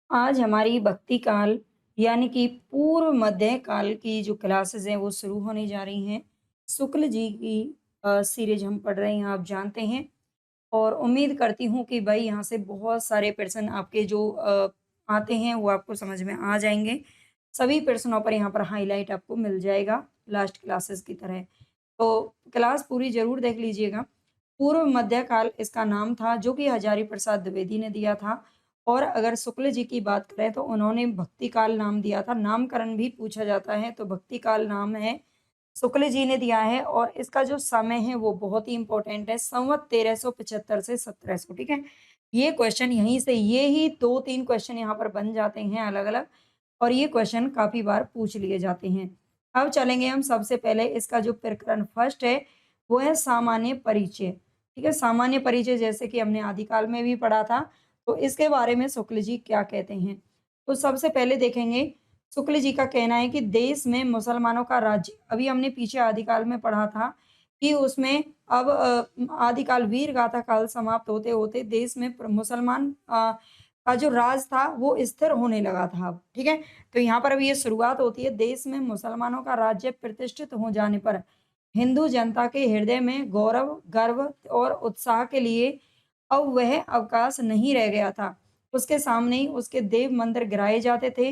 आज हमारी भक्ति काल यानी कि पूर्व मध्य काल की जो क्लासेस हैं वो शुरू होने जा रही हैं। शुक्ल जी की सीरीज हम पढ़ रहे हैं, आप जानते हैं। और उम्मीद करती हूँ कि भाई यहाँ से बहुत सारे प्रश्न आपके जो आते हैं वो आपको समझ में आ जाएँगे। सभी प्रश्नों पर यहाँ पर हाइलाइट आपको मिल जाएगा लास्ट क्लासेस की तरह। तो क्लास पूरी ज़रूर देख लीजिएगा। पूर्व मध्य काल इसका नाम था, जो कि हजारी प्रसाद द्विवेदी ने दिया था। और अगर शुक्ल जी की बात करें तो उन्होंने भक्ति काल नाम दिया था। नामकरण भी पूछा जाता है तो भक्ति काल नाम है, शुक्ल जी ने दिया है। और इसका जो समय है वो बहुत ही इम्पोर्टेंट है, संवत 1375 से 1700, ठीक है? ये क्वेश्चन यहीं से ये ही 2-3 क्वेश्चन यहाँ पर बन जाते हैं अलग-अलग, और ये क्वेश्चन काफ़ी बार पूछ लिए जाते हैं। अब चलेंगे हम सबसे पहले इसका जो प्रकरण फर्स्ट है, वो है सामान्य परिचय, ठीक है? सामान्य परिचय जैसे कि हमने आदिकाल में भी पढ़ा था, तो इसके बारे में शुक्ल जी क्या कहते हैं? तो सबसे पहले देखेंगे, शुक्ल जी का कहना है कि देश में मुसलमानों का राज्य, अभी हमने पीछे आदिकाल में पढ़ा था कि उसमें अब आदिकाल वीर गाथा काल समाप्त होते-होते देश में मुसलमान का जो राज था वो स्थिर होने लगा था अब, ठीक है? तो यहाँ पर अब ये शुरुआत होती है, देश में मुसलमानों का राज्य प्रतिष्ठित हो जाने पर हिंदू जनता के हृदय में गौरव, गर्व और उत्साह के लिए अब वह अवकाश नहीं रह गया था। उसके सामने ही उसके देव मंदिर गिराए जाते थे,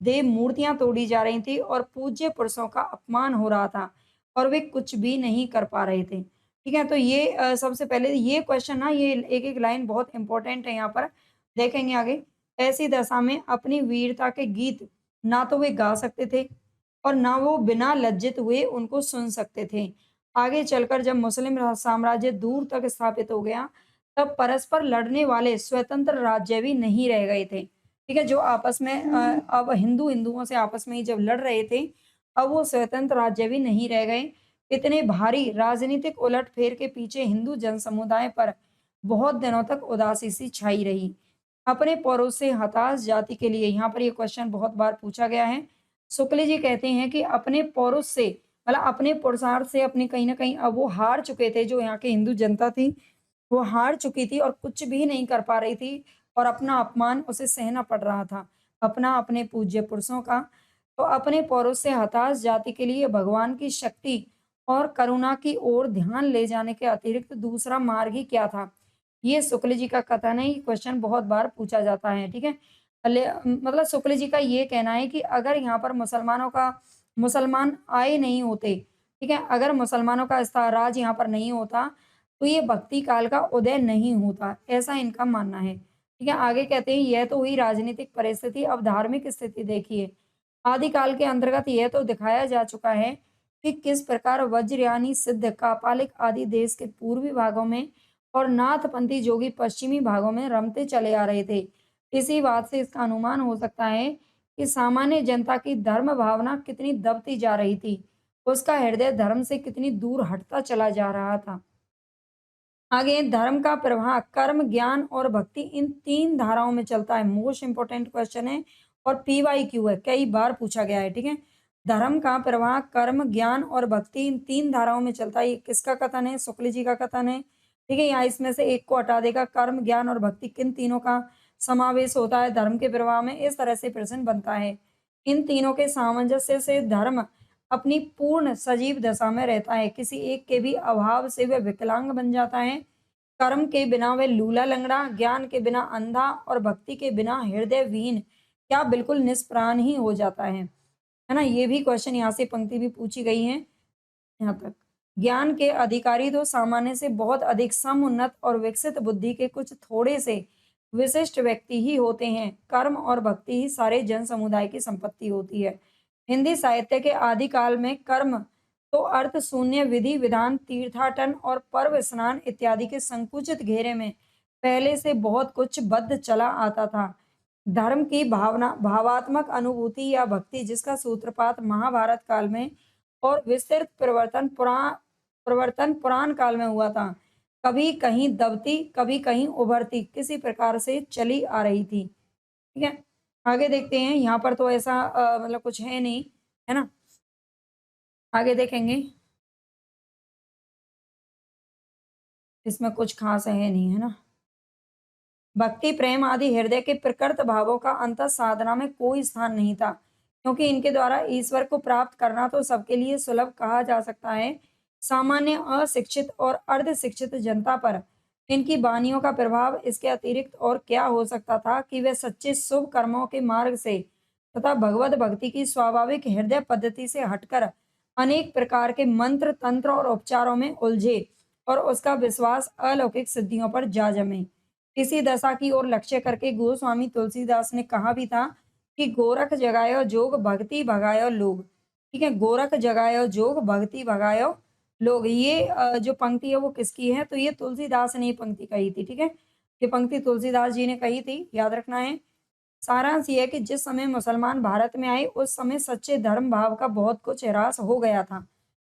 देव मूर्तियाँ तोड़ी जा रही थी और पूज्य पुरुषों का अपमान हो रहा था और वे कुछ भी नहीं कर पा रहे थे। ठीक है? तो ये सबसे पहले ये क्वेश्चन ना, ये एक-एक लाइन बहुत इम्पोर्टेंट है यहाँ पर, देखेंगे आगे। ऐसी दशा में अपनी वीरता के गीत ना तो वे गा सकते थे और ना वो बिना लज्जित हुए उनको सुन सकते थे। आगे चलकर जब मुस्लिम साम्राज्य दूर तक स्थापित हो गया, तब परस्पर लड़ने वाले स्वतंत्र राज्य भी नहीं रह गए थे। ठीक है? जो आपस में अब हिंदुओं से आपस में ही जब लड़ रहे थे, अब वो स्वतंत्र राज्य भी नहीं रह गए। इतने भारी राजनीतिक उलट-फेर के पीछे हिंदू जनसमुदाय पर बहुत दिनों तक उदासी सी छाई रही। अपने पौरुष से हताश जाति के लिए, यहाँ पर ये क्वेश्चन बहुत बार पूछा गया है। शुक्ल जी कहते हैं कि अपने पौरुष से, मतलब अपने पुरुषार्थ से, अपनी कहीं न कहीं अब वो हार चुके थे, जो यहाँ की हिंदू जनता थी, वो हार चुकी थी और कुछ भी नहीं कर पा रही थी और अपना अपमान उसे सहना पड़ रहा था, अपना अपने पूज्य पुरुषों का। तो अपने पौरुष से हताश जाति के लिए भगवान की शक्ति और करुणा की ओर ध्यान ले जाने के अतिरिक्त दूसरा मार्ग ही क्या था? ये शुक्ल जी का कथन है, ये क्वेश्चन बहुत बार पूछा जाता है, ठीक है? मतलब शुक्ल जी का ये कहना है कि अगर यहाँ पर मुसलमान आए नहीं होते, ठीक है? अगर मुसलमानों का राज यहाँ पर नहीं होता, तो ये भक्ति काल का उदय नहीं होता, ऐसा इनका मानना है। ठीक है? आगे कहते हैं, यह तो हुई राजनीतिक परिस्थिति, अब धार्मिक स्थिति देखिए। आदिकाल के अंतर्गत यह तो दिखाया जा चुका है कि किस प्रकार वज्रयानी, सिद्ध, कापालिक आदि देश के पूर्वी भागों में और नाथपंथी जोगी पश्चिमी भागों में रमते चले आ रहे थे। इसी बात से इसका अनुमान हो सकता है कि सामान्य जनता की धर्म भावना कितनी दबती जा रही थी। उसका हृदय धर्म से कितनी दूर हटता चला जा रहा था। आगे धर्म का प्रवाह कर्म, ज्ञान और भक्ति, इन 3 धाराओं में चलता है। मोस्ट इम्पोर्टेंट क्वेश्चन है और पीवाईक्यू है, कई बार पूछा गया है, ठीक है? धर्म का प्रवाह कर्म, ज्ञान और भक्ति, इन 3 धाराओं में चलता है। ये किसका कथन है? शुक्ल जी का कथन है, ठीक है? यहाँ इसमें से एक को हटा देगा। कर्म, ज्ञान और भक्ति, किन तीनों का समावेश होता है धर्म के प्रवाह में? इस तरह से प्रश्न बनता है। इन तीनों के सामंजस्य से धर्म अपनी पूर्ण सजीव दशा में रहता है। किसी एक के भी अभाव से वह विकलांग बन जाता है। कर्म के बिना वह लूला लंगड़ा, ज्ञान के बिना अंधा और भक्ति के बिना हृदयविहीन, क्या बिल्कुल निष्प्राण ही हो जाता है ना? ये भी क्वेश्चन, यहाँ से पंक्ति भी पूछी गई है यहाँ तक। ज्ञान के अधिकारी तो सामान्य से बहुत अधिक समुन्नत और विकसित बुद्धि के कुछ थोड़े से विशिष्ट व्यक्ति ही होते हैं। कर्म और भक्ति ही सारे जन समुदाय की संपत्ति होती है। हिंदी साहित्य के आदिकाल में कर्म तो अर्थ शून्य, विधि विधान, तीर्थाटन और पर्व स्नान इत्यादि के संकुचित घेरे में पहले से बहुत कुछ बद्ध चला आता था। धर्म की भावना, भावात्मक अनुभूति या भक्ति, जिसका सूत्रपात महाभारत काल में और विस्तृत प्रवर्तन पुराण काल में हुआ था, कभी कहीं दबती, कभी कहीं उभरती, किसी प्रकार से चली आ रही थी। ठीक है? आगे देखते हैं, यहाँ पर तो ऐसा मतलब कुछ है नहीं, है ना? आगे देखेंगे, इसमें कुछ खास है नहीं, है ना? भक्ति, प्रेम आदि हृदय के प्रकृत भावों का अंतः साधना में कोई स्थान नहीं था, क्योंकि इनके द्वारा ईश्वर को प्राप्त करना तो सबके लिए सुलभ कहा जा सकता है। सामान्य अशिक्षित और अर्धशिक्षित जनता पर इनकी वानियों का प्रभाव इसके अतिरिक्त और क्या हो सकता था कि वे सच्चे शुभ कर्मों के मार्ग से तथा भगवत भक्ति की स्वाभाविक हृदय पद्धति से हटकर अनेक प्रकार के मंत्र, तंत्र और उपचारों में उलझे और उसका विश्वास अलौकिक सिद्धियों पर जा जमे। इसी दशा की ओर लक्ष्य करके गोस्वामी तुलसीदास ने कहा भी था कि गोरख जगायो जोग भक्ति भगायो लोग। ठीक है, गोरख जगायो जोग भक्ति भगायो लोग। ये जो पंक्ति है वो किसकी है? तो ये तुलसीदास ने ये पंक्ति कही थी। ठीक है, ये पंक्ति तुलसीदास जी ने कही थी, याद रखना है। सारांश ये है कि जिस समय मुसलमान भारत में आए उस समय सच्चे धर्म भाव का बहुत कुछ ह्रास हो गया था।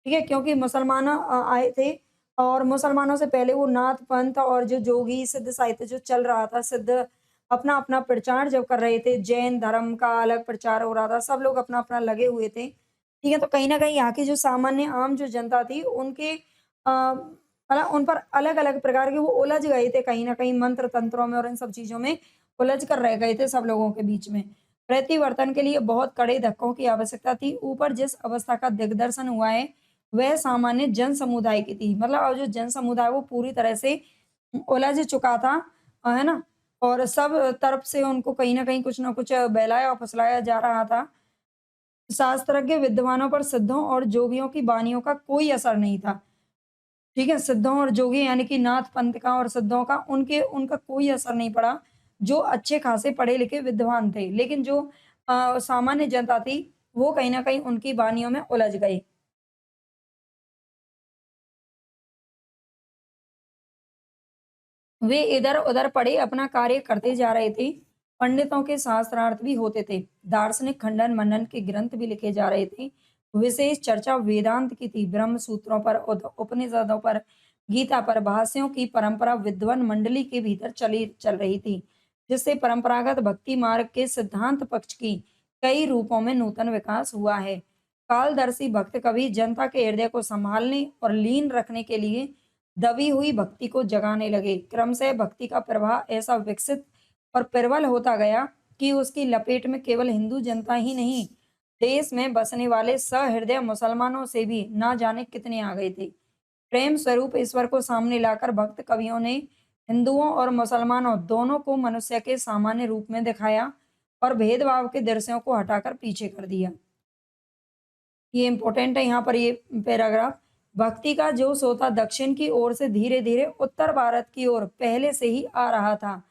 ठीक है, क्योंकि मुसलमान आए थे और मुसलमानों से पहले वो नाथ पंथ और जो जोगी सिद्ध साहित्य जो चल रहा था, सिद्ध अपना अपना प्रचार जब कर रहे थे, जैन धर्म का अलग प्रचार हो रहा था, सब लोग अपना अपना लगे हुए थे। ठीक है, तो कहीं ना कहीं यहाँ की जो सामान्य आम जो जनता थी उनके मतलब उन पर अलग अलग प्रकार के वो उलझ गए थे, कहीं ना कहीं मंत्र तंत्रों में और इन सब चीजों में उलझ कर रह गए थे सब लोगों के बीच में। प्रतिवर्तन के लिए बहुत कड़े धक्कों की आवश्यकता थी। ऊपर जिस अवस्था का दिग्दर्शन हुआ है वह सामान्य जन समुदाय की थी। मतलब अब जो जन समुदाय वो पूरी तरह से उलझ चुका था, है ना? और सब तरफ से उनको कहीं न कहीं कुछ न कुछ बहलाया और फुसलाया जा रहा था। शास्त्रज्ञ विद्वानों पर सिद्धों और जोगियों की वानियों का कोई असर नहीं था। ठीक है? सिद्धों और जोगी यानी कि नाथ पंथ का और सिद्धों का उनका कोई असर नहीं पड़ा, जो अच्छे खासे पढ़े-लिखे विद्वान थे। लेकिन जो सामान्य जनता थी, वो कहीं न कहीं उनकी वानियों में उलझ गई। वे इधर-उधर पड़े अपना कार्य करते जा रहे थे। पंडितों के शास्त्रार्थ भी होते थे। दार्शनिक खंडन-मंडन के ग्रंथ भी लिखे जा रहे थे। विशेष चर्चा वेदांत की थी, ब्रह्म सूत्रों पर, उपनिषदों पर, गीता पर, भाष्यों की परंपरा विद्वान मंडली के भीतर चल रही थी, जिससे परंपरागत भक्ति मार्ग के सिद्धांत पक्ष की कई रूपों में नूतन विकास हुआ है। कालदर्शी भक्त कवि जनता के हृदय को संभालने और लीन रखने के लिए दबी हुई भक्ति को जगाने लगे। क्रमशः भक्ति का प्रवाह ऐसा विकसित और प्रबल होता गया कि उसकी लपेट में केवल हिंदू जनता ही नहीं, देश में बसने वाले सहृदय मुसलमानों से भी ना जाने कितने आ गए थे। प्रेम स्वरूप ईश्वर को सामने लाकर भक्त कवियों ने हिंदुओं और मुसलमानों दोनों को मनुष्य के सामान्य रूप में दिखाया और भेदभाव के दृश्यों को हटाकर पीछे कर दिया। ये इम्पोर्टेंट है यहाँ पर ये पैराग्राफ। भक्ति का जो सोता दक्षिण की ओर से धीरे-धीरे उत्तर भारत की ओर पहले से ही आ रहा था।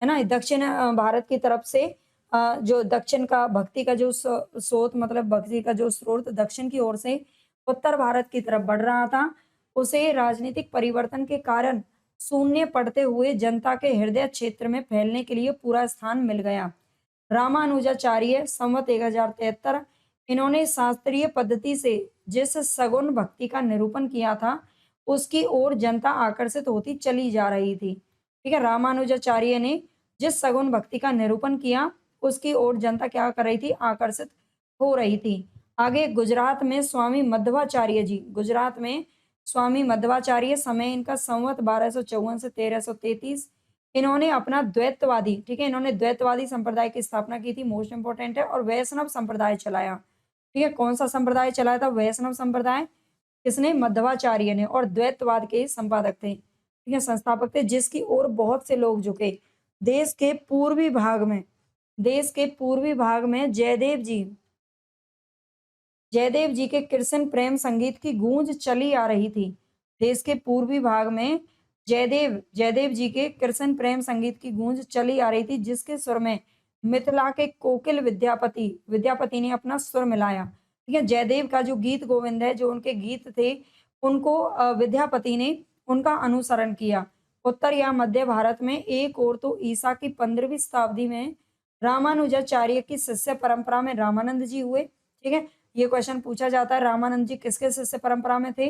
है ना? दक्षिण भारत की तरफ से जो दक्षिण का भक्ति का जो स्रोत मतलब भक्ति का जो स्रोत दक्षिण की ओर से उत्तर भारत की तरफ बढ़ रहा था, उसे राजनीतिक परिवर्तन के कारण शून्य पड़ते हुए जनता के हृदय क्षेत्र में फैलने के लिए पूरा स्थान मिल गया। रामानुजाचार्य संवत 1073 इन्होंने शास्त्रीय पद्धति से जिस सगुण भक्ति का निरूपण किया था, उसकी ओर जनता आकर्षित होती चली जा रही थी। ठीक है, रामानुजाचार्य ने जिस सगुण भक्ति का निरूपण किया, उसकी ओर जनता क्या कर रही थी? आकर्षित हो रही थी। आगे गुजरात में स्वामी मध्वाचार्य जी, गुजरात में स्वामी मध्वाचार्य, समय इनका संवत 1254 से 1333। इन्होंने अपना द्वैतवादी, ठीक है, इन्होंने द्वैतवादी संप्रदाय की स्थापना की थी, मोस्ट इंपोर्टेंट है, और वैष्णव संप्रदाय चलाया। ठीक है, कौन सा संप्रदाय चलाया था? वैष्णव संप्रदाय। किसने? मध्वाचार्य ने, और द्वैतवाद के संपादक थे। ठीक है, संस्थापक थे, जिसकी ओर बहुत से लोग झुके। देश के पूर्वी भाग में जयदेव जी के कृष्ण प्रेम संगीत की गूंज चली आ रही थी। देश के पूर्वी भाग में जयदेव जी के कृष्ण प्रेम संगीत की गूंज चली आ रही थी, जिसके सुर में मिथिला के कोकिल विद्यापति ने अपना सुर मिलाया। ठीक है, जयदेव का जो गीत गोविंद है, जो उनके गीत थे, उनको विद्यापति ने उनका अनुसरण किया। उत्तर या मध्य भारत में एक ओर तो ईसा की 15वीं शताब्दी में रामानुजाचार्य की शिष्य परंपरा में रामानंद जी हुए। ठीक है, ये क्वेश्चन पूछा जाता है, रामानंद जी किसके शिष्य परंपरा में थे?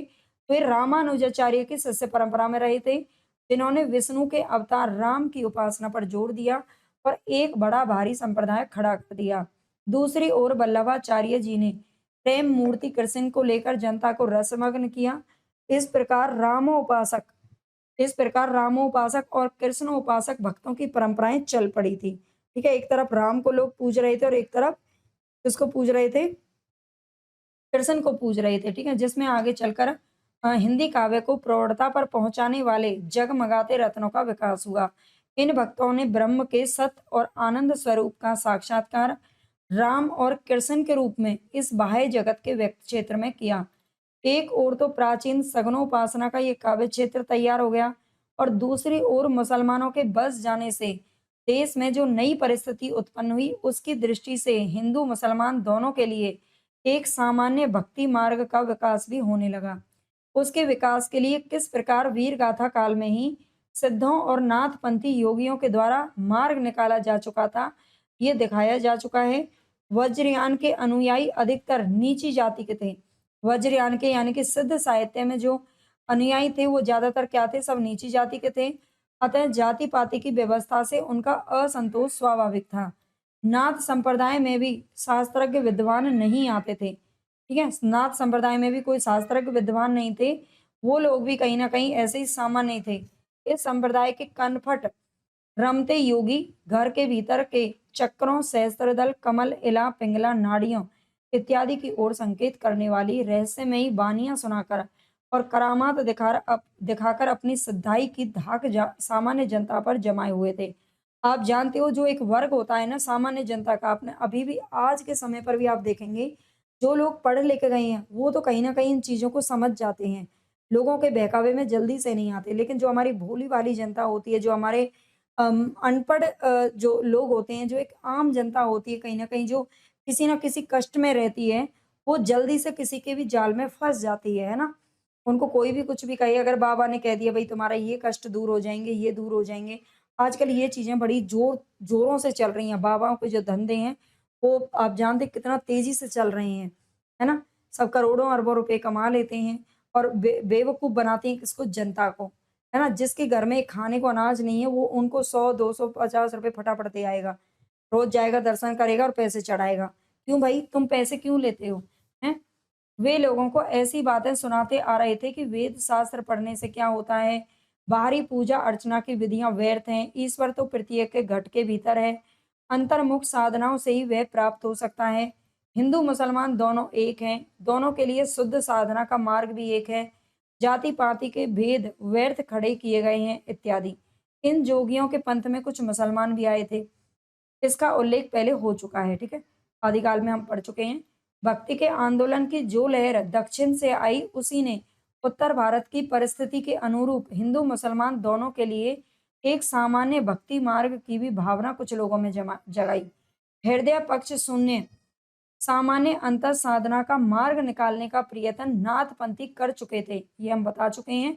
तो ये रामानुजाचार्य की शिष्य परंपरा में रहे थे, जिन्होंने विष्णु के अवतार राम की उपासना पर जोर दिया और एक बड़ा भारी संप्रदाय खड़ा कर दिया। दूसरी ओर वल्लभाचार्य जी ने प्रेम मूर्ति कृष्ण को लेकर जनता को रसमग्न किया। इस प्रकार रामोपासक इस प्रकार रामोपासक और कृष्णोपासक भक्तों की परंपराएं चल पड़ी थी। ठीक है, एक तरफ राम को लोग पूज रहे थे और एक तरफ किसको पूज रहे थे, कृष्ण को पूज रहे थे। ठीक है, जिसमें आगे चलकर हिंदी काव्य को प्रौढ़ता पर पहुंचाने वाले जगमगाते रत्नों का विकास हुआ। इन भक्तों ने ब्रह्म के सत्य और आनंद स्वरूप का साक्षात्कार राम और कृष्ण के रूप में इस बाह्य जगत के व्यक्त क्षेत्र में किया। एक ओर तो प्राचीन सगनोपासना का ये काव्य क्षेत्र तैयार हो गया और दूसरी ओर मुसलमानों के बस जाने से देश में जो नई परिस्थिति उत्पन्न हुई उसकी दृष्टि से हिंदू मुसलमान दोनों के लिए एक सामान्य भक्ति मार्ग का विकास भी होने लगा। उसके विकास के लिए किस प्रकार वीर गाथा काल में ही सिद्धों और नाथपंथी योगियों के द्वारा मार्ग निकाला जा चुका था, ये दिखाया जा चुका है। वज्रयान के अनुयायी अधिकतर नीची जाति के थे। वज्रयान के यानी कि सिद्ध साहित्य में जो अनुयायी थे वो ज्यादातर क्या थे, सब नीची जाति के थे। अतः जाति पाति की व्यवस्था से उनका असंतोष स्वाभाविक था। नाथ संप्रदाय में भी शास्त्रज्ञ विद्वान नहीं आते थे। ठीक है, नाथ संप्रदाय में भी कोई शास्त्रज्ञ विद्वान नहीं थे। वो लोग भी कहीं ना कहीं ऐसे ही सामान्य थे। इस संप्रदाय के कनपट रमते योगी घर के भीतर के चक्रों, सहस्त्रदल, कमल, इला, पिंगला, नाड़ियों इत्यादि की ओर संकेत करने वाली रहस्यमयी वानियां सुनाकर और करामात दिखाकर अपनी सिद्धाई की धाक सामान्य जनता पर जमाए हुए थे। आप जानते हो जो एक वर्ग होता है ना सामान्य जनता का, आपने अभी भी आज के समय पर भी आप देखेंगे जो लोग पढ़ लिख गए हैं वो तो कहीं ना कहीं इन चीजों को समझ जाते हैं, लोगों के बहकावे में जल्दी से नहीं आते। लेकिन जो हमारी भोली वाली जनता होती है, जो हमारे अनपढ़ जो लोग होते हैं, जो एक आम जनता होती है, कहीं न कहीं जो किसी न किसी कष्ट में रहती है, वो जल्दी से किसी के भी जाल में फँस जाती है ना? उनको कोई भी कुछ भी कहे, अगर बाबा ने कह दिया भई तुम्हारा ये कष्ट दूर हो जाएँगे, ये दूर हो जाएँगे। आजकल ये चीज़ें बड़ी ज़ोरों से चल रही हैं, बाबाओं के जो धंधे हैं, वो आप जानते हैं कितना तेज़ी से चल रहे हैं, है ना? सब करोड़ों अरबों रुपए कमा लेते हैं और बेवकूफ़ बनाते हैं किसको? जनता को। है ना? जिसके घर में खाने को अनाज नहीं है, वो उनको 100, 200, ₹50 फटाफट दे आएगा। रोज़ जाएगा, दर्शन करेगा और पैसे चढ़ाएगा। क्यों भाई? तुम पैसे क्यों लेते हो? हैं? वे लोगों को ऐसी बातें सुनाते आ रहे थे कि वेद शास्त्र पढ़ने से क्या होता है? बाहरी पूजा अर्चना की विधियाँ व्यर्थ हैं, ईश्वर तो प्रत्येक के घट के भीतर है। अंतर्मुख साधनाओं से ही वह प्राप्त हो सकता है। हिंदू मुसलमान दोनों एक हैं, दोनों के लिए शुद्ध साधना का मार्ग भी एक है। जाति-पाति के भेद व्यर्थ खड़े किए गए हैं इत्यादि। इन जोगियों के पंथ में कुछ मुसलमान भी आए थे। इसका उल्लेख पहले हो चुका है, ठीक है? आदिकाल में हम पढ़ चुके हैं। भक्ति के आंदोलन की जो लहर दक्षिण से आई, उसी ने उत्तर भारत की परिस्थिति के अनुरूप हिंदू मुसलमान दोनों के लिए एक सामान्य भक्ति मार्ग की भी भावना कुछ लोगों में जगाई। हृदय पक्ष शून्य सामान्य अंतर साधना का मार्ग निकालने का प्रयत्न नाथपंथी कर चुके थे, ये हम बता चुके हैं।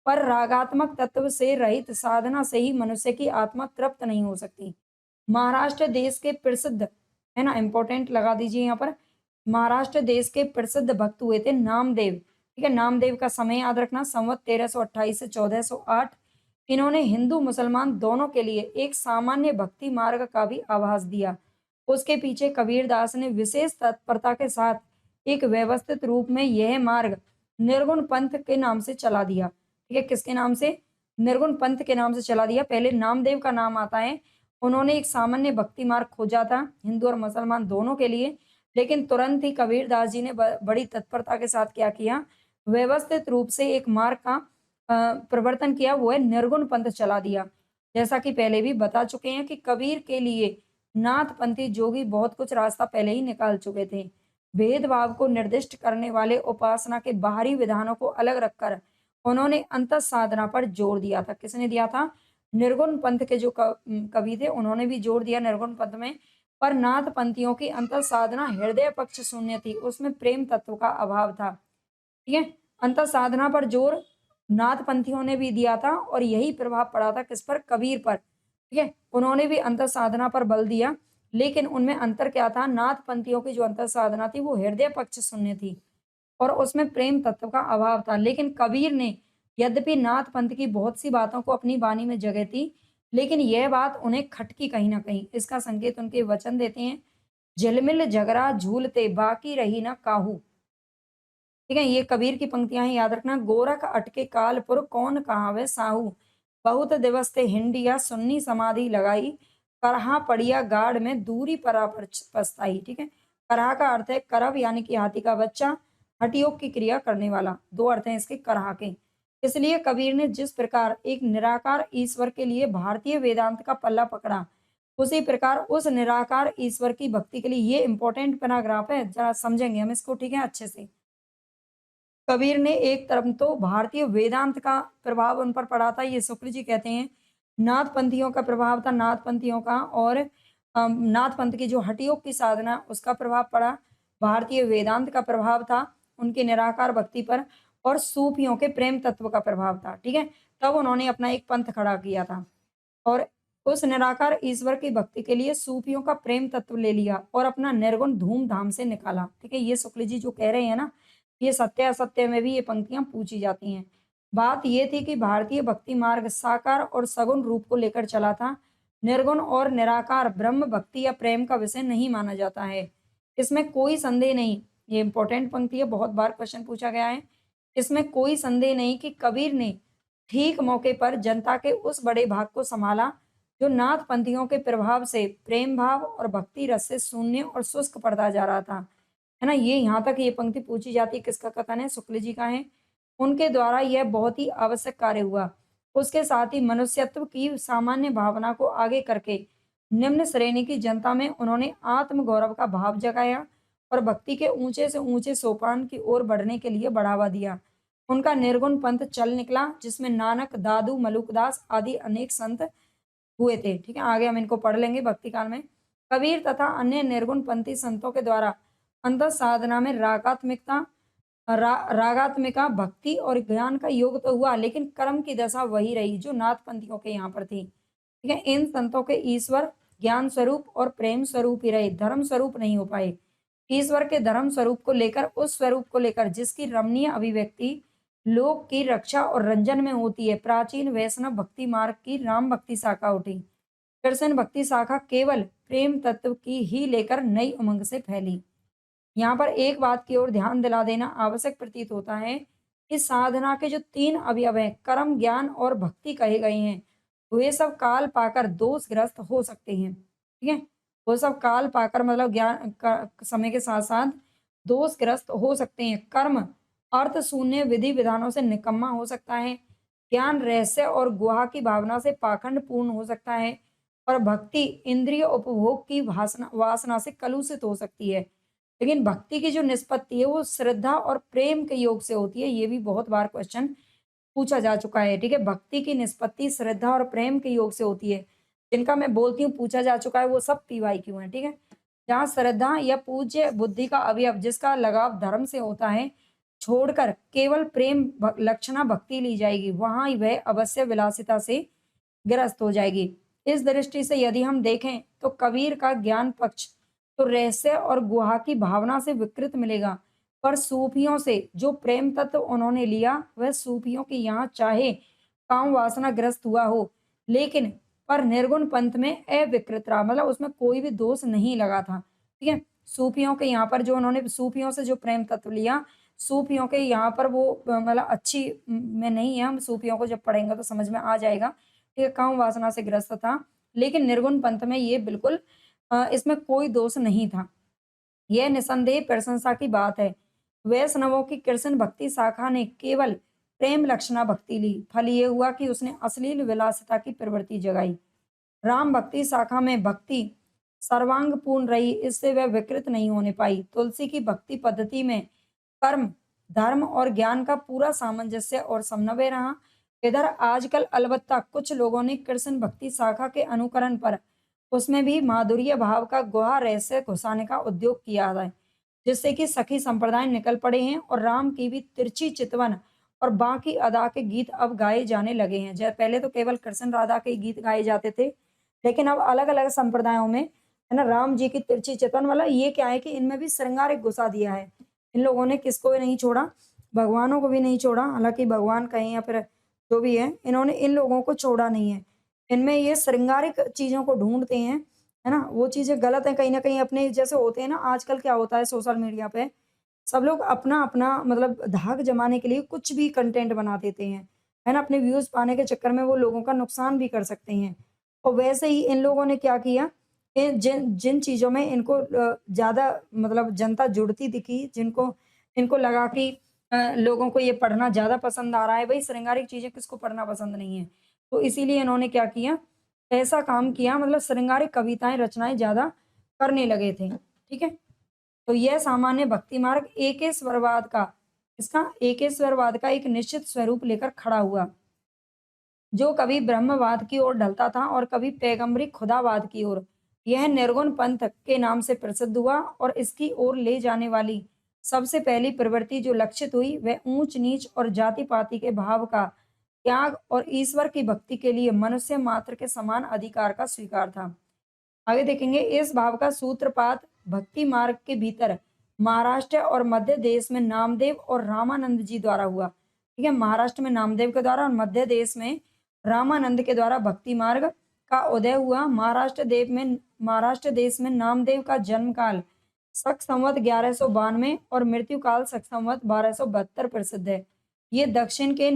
पर रागात्मक तत्व से रहित साधना से ही मनुष्य की आत्मा तृप्त नहीं हो सकती। महाराष्ट्र देश के प्रसिद्ध, है ना, इंपॉर्टेंट लगा दीजिए यहाँ पर। महाराष्ट्र देश के प्रसिद्ध भक्त हुए थे नामदेव। ठीक है, नामदेव का समय याद रखना, संवत 1328 से 1408। इन्होंने हिंदू मुसलमान दोनों के लिए एक सामान्य भक्ति मार्ग का भी आभास दिया। उसके पीछे कबीरदास ने विशेष तत्परता के साथ एक व्यवस्थित रूप में यह मार्ग निर्गुण पंथ के नाम से चला दिया। ठीक है, किसके नाम से? निर्गुण पंथ के नाम से चला दिया। पहले नामदेव का नाम आता है। उन्होंने एक सामान्य भक्ति मार्ग खोजा था हिंदू और मुसलमान दोनों के लिए, लेकिन तुरंत ही कबीरदास जी ने बड़ी तत्परता के साथ क्या किया? व्यवस्थित रूप से एक मार्ग का प्रवर्तन किया, वो है निर्गुण पंथ चला दिया। जैसा कि पहले भी बता चुके हैं कि कबीर के लिए नाथपंथी जोगी बहुत कुछ रास्ता पहले ही निकाल चुके थे। भेदभाव को निर्दिष्ट करने वाले उपासना के बाहरी विधानों को अलग रखकर उन्होंने अंतः साधना पर जोर दिया था। किसने दिया था? निर्गुण पंथ के जो कवि थे उन्होंने भी जोर दिया निर्गुण पंथ में। पर नाथ पंथियों की अंतर साधना हृदय पक्ष शून्य थी, उसमें प्रेम तत्व का अभाव था। ठीक है, अंतर साधना पर जोर नाथ पंथियों ने भी दिया था और यही प्रभाव पड़ा था किस पर? कबीर पर। ठीक है, उन्होंने भी अंतर साधना पर बल दिया, लेकिन उनमें अंतर क्या था? नाथ पंथियों की जो अंतर साधना थी वो हृदय पक्ष शून्य थी और उसमें प्रेम तत्व का अभाव था। लेकिन कबीर ने यद्यपि नाथ पंथ की बहुत सी बातों को अपनी वाणी में जगह थी, लेकिन यह बात उन्हें खटकी कहीं न कहीं। इसका संकेत उनके वचन देते हैं, झिलमिल झगड़ा झूलते बाकी रही न काहू। ठीक है? ये कबीर की पंक्तियाँ हैं, याद रखना। गोरख अटके कालपुर कौन कहावे साहू, बहुत दिवस ते हिंडिया सुन्नी समाधि लगाई, करहा पड़िया गाड़ में दूरी परा पर पछताई। ठीक है? करहा का अर्थ है करव यानी कि हाथी का बच्चा, हठयोग की क्रिया करने वाला। दो अर्थ हैं इसके करहा के। इसलिए कबीर ने जिस प्रकार एक निराकार ईश्वर के लिए भारतीय वेदांत का पल्ला पकड़ा, उसी प्रकार उस निराकार ईश्वर की भक्ति के लिए ये इंपॉर्टेंट पैराग्राफ है, जरा समझेंगे हम इसको। ठीक है? अच्छे से। कबीर ने एक तरफ तो भारतीय वेदांत का प्रभाव उन पर पड़ा था, ये शुक्ल जी कहते हैं। नाथ पंथियों का प्रभाव था, नाथ पंथियों का, और नाथ पंथ की जो हठयोग की साधना उसका प्रभाव पड़ा। भारतीय वेदांत का प्रभाव था उनके निराकार भक्ति पर, और सूफियों के प्रेम तत्व का प्रभाव था। ठीक है? तब उन्होंने अपना एक पंथ खड़ा किया था, और उस निराकार ईश्वर की भक्ति के लिए सूफियों का प्रेम तत्व ले लिया और अपना निर्गुण धूमधाम से निकाला। ठीक है? ये शुक्ल जी जो कह रहे हैं ना, ये सत्य असत्य में भी ये पंक्तियां पूछी जाती हैं। बात ये थी कि भारतीय भक्ति मार्ग साकार और सगुण रूप को लेकर चला था। निर्गुण और निराकार ब्रह्म भक्ति या प्रेम का विषय नहीं माना जाता है, इसमें कोई संदेह नहीं। ये इंपॉर्टेंट पंक्ति है, बहुत बार क्वेश्चन पूछा गया है। इसमें कोई संदेह नहीं कि कबीर ने ठीक मौके पर जनता के उस बड़े भाग को संभाला जो नाथ पंथियों के प्रभाव से प्रेम भाव और भक्ति रस से शून्य और शुष्क पड़ता जा रहा था। है ना? ये यहाँ तक ये पंक्ति पूछी जाती है, किसका कथन है? शुक्ल जी का है। उनके द्वारा यह बहुत ही आवश्यक कार्य हुआ। उसके साथ ही मनुष्यत्व की सामान्य भावना को आगे करके निम्न श्रेणी की जनता में उन्होंने आत्म गौरव का भाव जगाया और भक्ति के ऊंचे से ऊंचे सोपान की ओर बढ़ने के लिए बढ़ावा दिया। उनका निर्गुण पंथ चल निकला, जिसमें नानक, दादू, मलुकदास आदि अनेक संत हुए थे। ठीक है? आगे हम इनको पढ़ लेंगे भक्ति काल में। कबीर तथा अन्य निर्गुण पंथी संतों के द्वारा अंतः साधना में रागात्मिका भक्ति और ज्ञान का योग तो हुआ, लेकिन कर्म की दशा वही रही जो नाथ पंथियों के यहाँ पर थी। ठीक है? इन संतों के ईश्वर ज्ञान स्वरूप और प्रेम स्वरूप ही रहे, धर्म स्वरूप नहीं हो पाए। ईश्वर के धर्म स्वरूप को लेकर, उस स्वरूप को लेकर जिसकी रमणीय अभिव्यक्ति लोक की रक्षा और रंजन में होती है, प्राचीन वैष्णव भक्ति मार्ग की राम भक्ति शाखा उठी। कृष्ण भक्ति शाखा केवल प्रेम तत्व की ही लेकर नई उमंग से फैली। यहाँ पर एक बात की ओर ध्यान दिला देना आवश्यक प्रतीत होता है कि साधना के जो तीन अवयव हैं, कर्म, ज्ञान और भक्ति कहे गए हैं, वे सब काल पाकर दोषग्रस्त हो सकते हैं। ठीक है? वो सब काल पाकर मतलब ज्ञान समय के साथ साथ दोषग्रस्त हो सकते हैं। कर्म अर्थ शून्य विधि विधानों से निकम्मा हो सकता है। ज्ञान रहस्य और गुहा की भावना से पाखंड पूर्ण हो सकता है, और भक्ति इंद्रिय उपभोग की वासना वासना से कलुषित हो सकती है। लेकिन भक्ति की जो निष्पत्ति है वो श्रद्धा और प्रेम के योग से होती है। ये भी बहुत बार क्वेश्चन पूछा जा चुका है। ठीक है? भक्ति की निष्पत्ति श्रद्धा और प्रेम के योग से होती है। जिनका मैं बोलती हूँ पूछा जा चुका है, वो सब PYQ है। ठीक है? जहाँ श्रद्धा या पूज्य बुद्धि का अवयव जिसका लगाव धर्म से होता है, छोड़कर केवल प्रेम लक्षणा भक्ति ली जाएगी, वहां वह अवश्य विलासिता से ग्रस्त हो जाएगी। इस दृष्टि से यदि हम देखें तो कबीर का ज्ञान पक्ष तो रहस्य और गुहा की भावना से विकृत मिलेगा, पर सूफियों से जो प्रेम तत्व उन्होंने लिया, वह सूफियों के यहाँ चाहे काम वासना ग्रस्त हुआ हो, लेकिन पर निर्गुण पंथ में अविकृत रहा, मतलब उसमें कोई भी दोष नहीं लगा था। ठीक है? सूफियों के यहाँ पर जो उन्होंने सूफियों से जो प्रेम तत्व लिया, सूफियों के यहाँ पर वो मतलब अच्छी में नहीं है। हम सूफियों को जब पढ़ेंगे तो समझ में आ जाएगा। ठीक है? काम वासना से ग्रस्त था, लेकिन निर्गुण पंथ में ये बिल्कुल इसमें कोई दोष नहीं था। यह निसंदेह प्रशंसा की बात है। वैष्णवों की कृष्ण भक्ति शाखा ने केवल प्रेम लक्षणा भक्ति ली, फल ये हुआ कि उसने अश्लील विलासिता की प्रवृत्ति जगाई। राम भक्ति शाखा में भक्ति सर्वांग पूर्ण रही, इससे वह विकृत नहीं होने पाई। तुलसी की भक्ति पद्धति में कर्म, धर्म और ज्ञान का पूरा सामंजस्य और समन्वय रहा। इधर आजकल अलबत्ता कुछ लोगों ने कृष्ण भक्ति शाखा के अनुकरण पर उसमें भी माधुर्य भाव का गुहा रहस्य घुसाने का उद्योग किया है, जिससे कि सखी संप्रदाय निकल पड़े हैं और राम की भी तिरछी चितवन और बाकी अदा के गीत अब गाए जाने लगे हैं। जब पहले तो केवल कृष्ण राधा के गीत गाए जाते थे, लेकिन अब अलग अलग संप्रदायों में, है ना, राम जी की तिरछी चितवन वाला ये क्या है कि इनमें भी श्रृंगार एक घुसा दिया है। इन लोगों ने किसको भी नहीं छोड़ा, भगवानों को भी नहीं छोड़ा। हालांकि भगवान कहें या फिर जो भी है, इन्होंने इन लोगों को छोड़ा नहीं है। इनमें ये श्रृंगारिक चीजों को ढूंढते हैं, है ना, वो चीजें गलत है कहीं ना कहीं। अपने जैसे होते हैं ना, आजकल क्या होता है सोशल मीडिया पे सब लोग अपना-अपना मतलब धाक जमाने के लिए कुछ भी कंटेंट बना देते हैं, है ना? अपने व्यूज़ पाने के चक्कर में वो लोगों का नुकसान भी कर सकते हैं। और वैसे ही इन लोगों ने क्या किया, इन जिन जिन चीज़ों में इनको ज़्यादा मतलब जनता जुड़ती दिखी, जिनको इनको लगा कि लोगों को ये पढ़ना ज़्यादा पसंद आ रहा है, भई श्रृंगारिक चीज़ें किसको पढ़ना पसंद नहीं है। तो इसीलिए इन्होंने क्या किया, ऐसा काम किया मतलब श्रृंगारिक कविताएँ, रचनाएँ ज़्यादा करने लगे थे, ठीक है? तो यह सामान्य भक्ति मार्ग एकेश्वरवाद का इसका एकेश्वरवाद का एक निश्चित स्वरूप लेकर खड़ा हुआ, जो कभी ब्रह्मवाद की ओर ढलता था और कभी पैगंबरी खुदावाद की ओर। यह निर्गुण पंथ के नाम से प्रसिद्ध हुआ और इसकी ओर ले जाने वाली सबसे पहली प्रवृत्ति जो लक्षित हुई वह ऊंच नीच और जाति पाति के भाव का त्याग और ईश्वर की भक्ति के लिए मनुष्य मात्र के समान अधिकार का स्वीकार था। आगे देखेंगे इस भाव का सूत्रपात भक्ति मार्ग के भीतर महाराष्ट्र और मध्य देश में नामदेव और रामानंद जी द्वारा हुआ। ठीक है, महाराष्ट्र में नामदेव के द्वारा और मध्य देश में रामानंद के द्वारा भक्ति मार्ग का उदय हुआ। महाराष्ट्र देश में नामदेव का जन्म काल शक संवत 1192 और मृत्यु काल शक संवत 1272 प्रसिद्ध है। ये दक्षिण के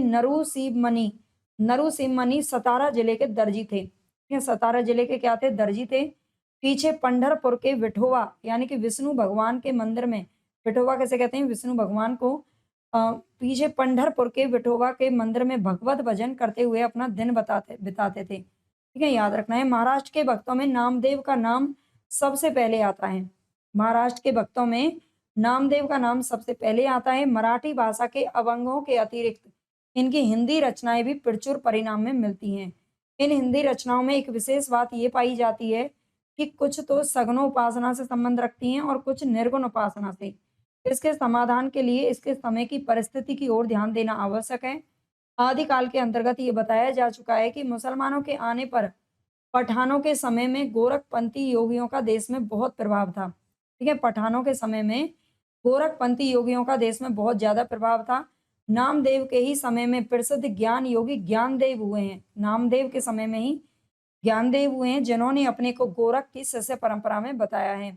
नरुसिंहमणि सतारा जिले के दर्जी थे। ठीक है, सतारा जिले के क्या थे? दर्जी थे। पीछे पंढरपुर के विठोवा यानी कि विष्णु भगवान के मंदिर में, विठोवा कैसे कहते हैं? विष्णु भगवान को पीछे पंढरपुर के विठोबा के मंदिर में भगवत भजन करते हुए अपना दिन बिताते थे। ठीक है, याद रखना है। महाराष्ट्र के भक्तों में नामदेव का नाम सबसे पहले आता है। महाराष्ट्र के भक्तों में नामदेव का नाम सबसे पहले आता है। मराठी भाषा के अवंगों के अतिरिक्त इनकी हिंदी रचनाएं भी प्रचुर परिणाम में मिलती हैं। इन हिंदी रचनाओं में एक विशेष बात ये पाई जाती है कि कुछ तो सगुण उपासना से संबंध रखती हैं और कुछ निर्गुण उपासना से। इसके समाधान के लिए इसके समय की परिस्थिति की ओर ध्यान देना आवश्यक है। आदिकाल के अंतर्गत ये बताया जा चुका है कि मुसलमानों के आने पर पठानों के समय में गोरखपंथी योगियों का देश में बहुत प्रभाव था। ठीक है, पठानों के समय में गोरखपंथी योगियों का देश में बहुत ज्यादा प्रभाव था। नामदेव के ही समय में प्रसिद्ध ज्ञान योगी ज्ञानदेव हुए हैं। नामदेव के समय में ही ज्ञानदेव हुए हैं जिन्होंने अपने को गोरख की शिष्य परंपरा में बताया है।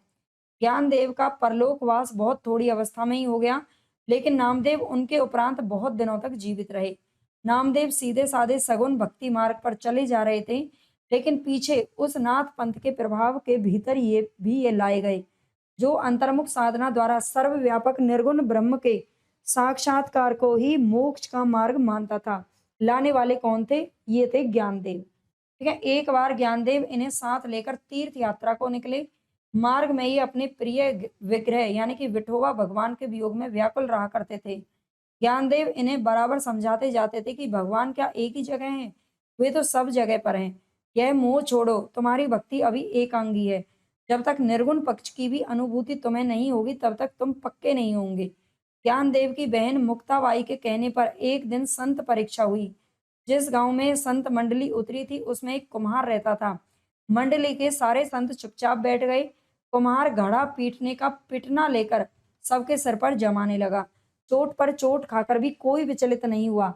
ज्ञानदेव का परलोकवास बहुत थोड़ी अवस्था में ही हो गया, लेकिन नामदेव उनके उपरांत बहुत दिनों तक जीवित रहे। नामदेव सीधे साधे सगुन भक्ति मार्ग पर चले जा रहे थे, लेकिन पीछे उस नाथ पंथ के प्रभाव के भीतर ये लाए गए, जो अंतर्मुख साधना द्वारा सर्वव्यापक निर्गुण ब्रह्म के साक्षात्कार को ही मोक्ष का मार्ग मानता था। लाने वाले कौन थे? ये थे ज्ञानदेव। ठीक है, एक बार ज्ञानदेव इन्हें साथ लेकर तीर्थ यात्रा को निकले। मार्ग में ही अपने प्रिय विग्रह यानी कि विठोबा भगवान के वियोग में व्याकुल रहा करते थे। ज्ञानदेव इन्हें बराबर समझाते जाते थे कि भगवान क्या एक ही जगह हैं? वे तो सब जगह पर हैं। यह मोह छोड़ो, तुम्हारी भक्ति अभी एकांगी है। जब तक निर्गुण पक्ष की भी अनुभूति तुम्हें नहीं होगी, तब तक तुम पक्के नहीं होंगे। ज्ञानदेव की बहन मुक्ताबाई के कहने पर एक दिन संत परीक्षा हुई। जिस गांव में संत मंडली उतरी थी, उसमें एक कुम्हार रहता था। मंडली के सारे संत चुपचाप बैठ गए। कुम्हार घड़ा पीटने का पिटना लेकर सबके सिर पर जमाने लगा। चोट पर चोट खाकर भी कोई विचलित नहीं हुआ।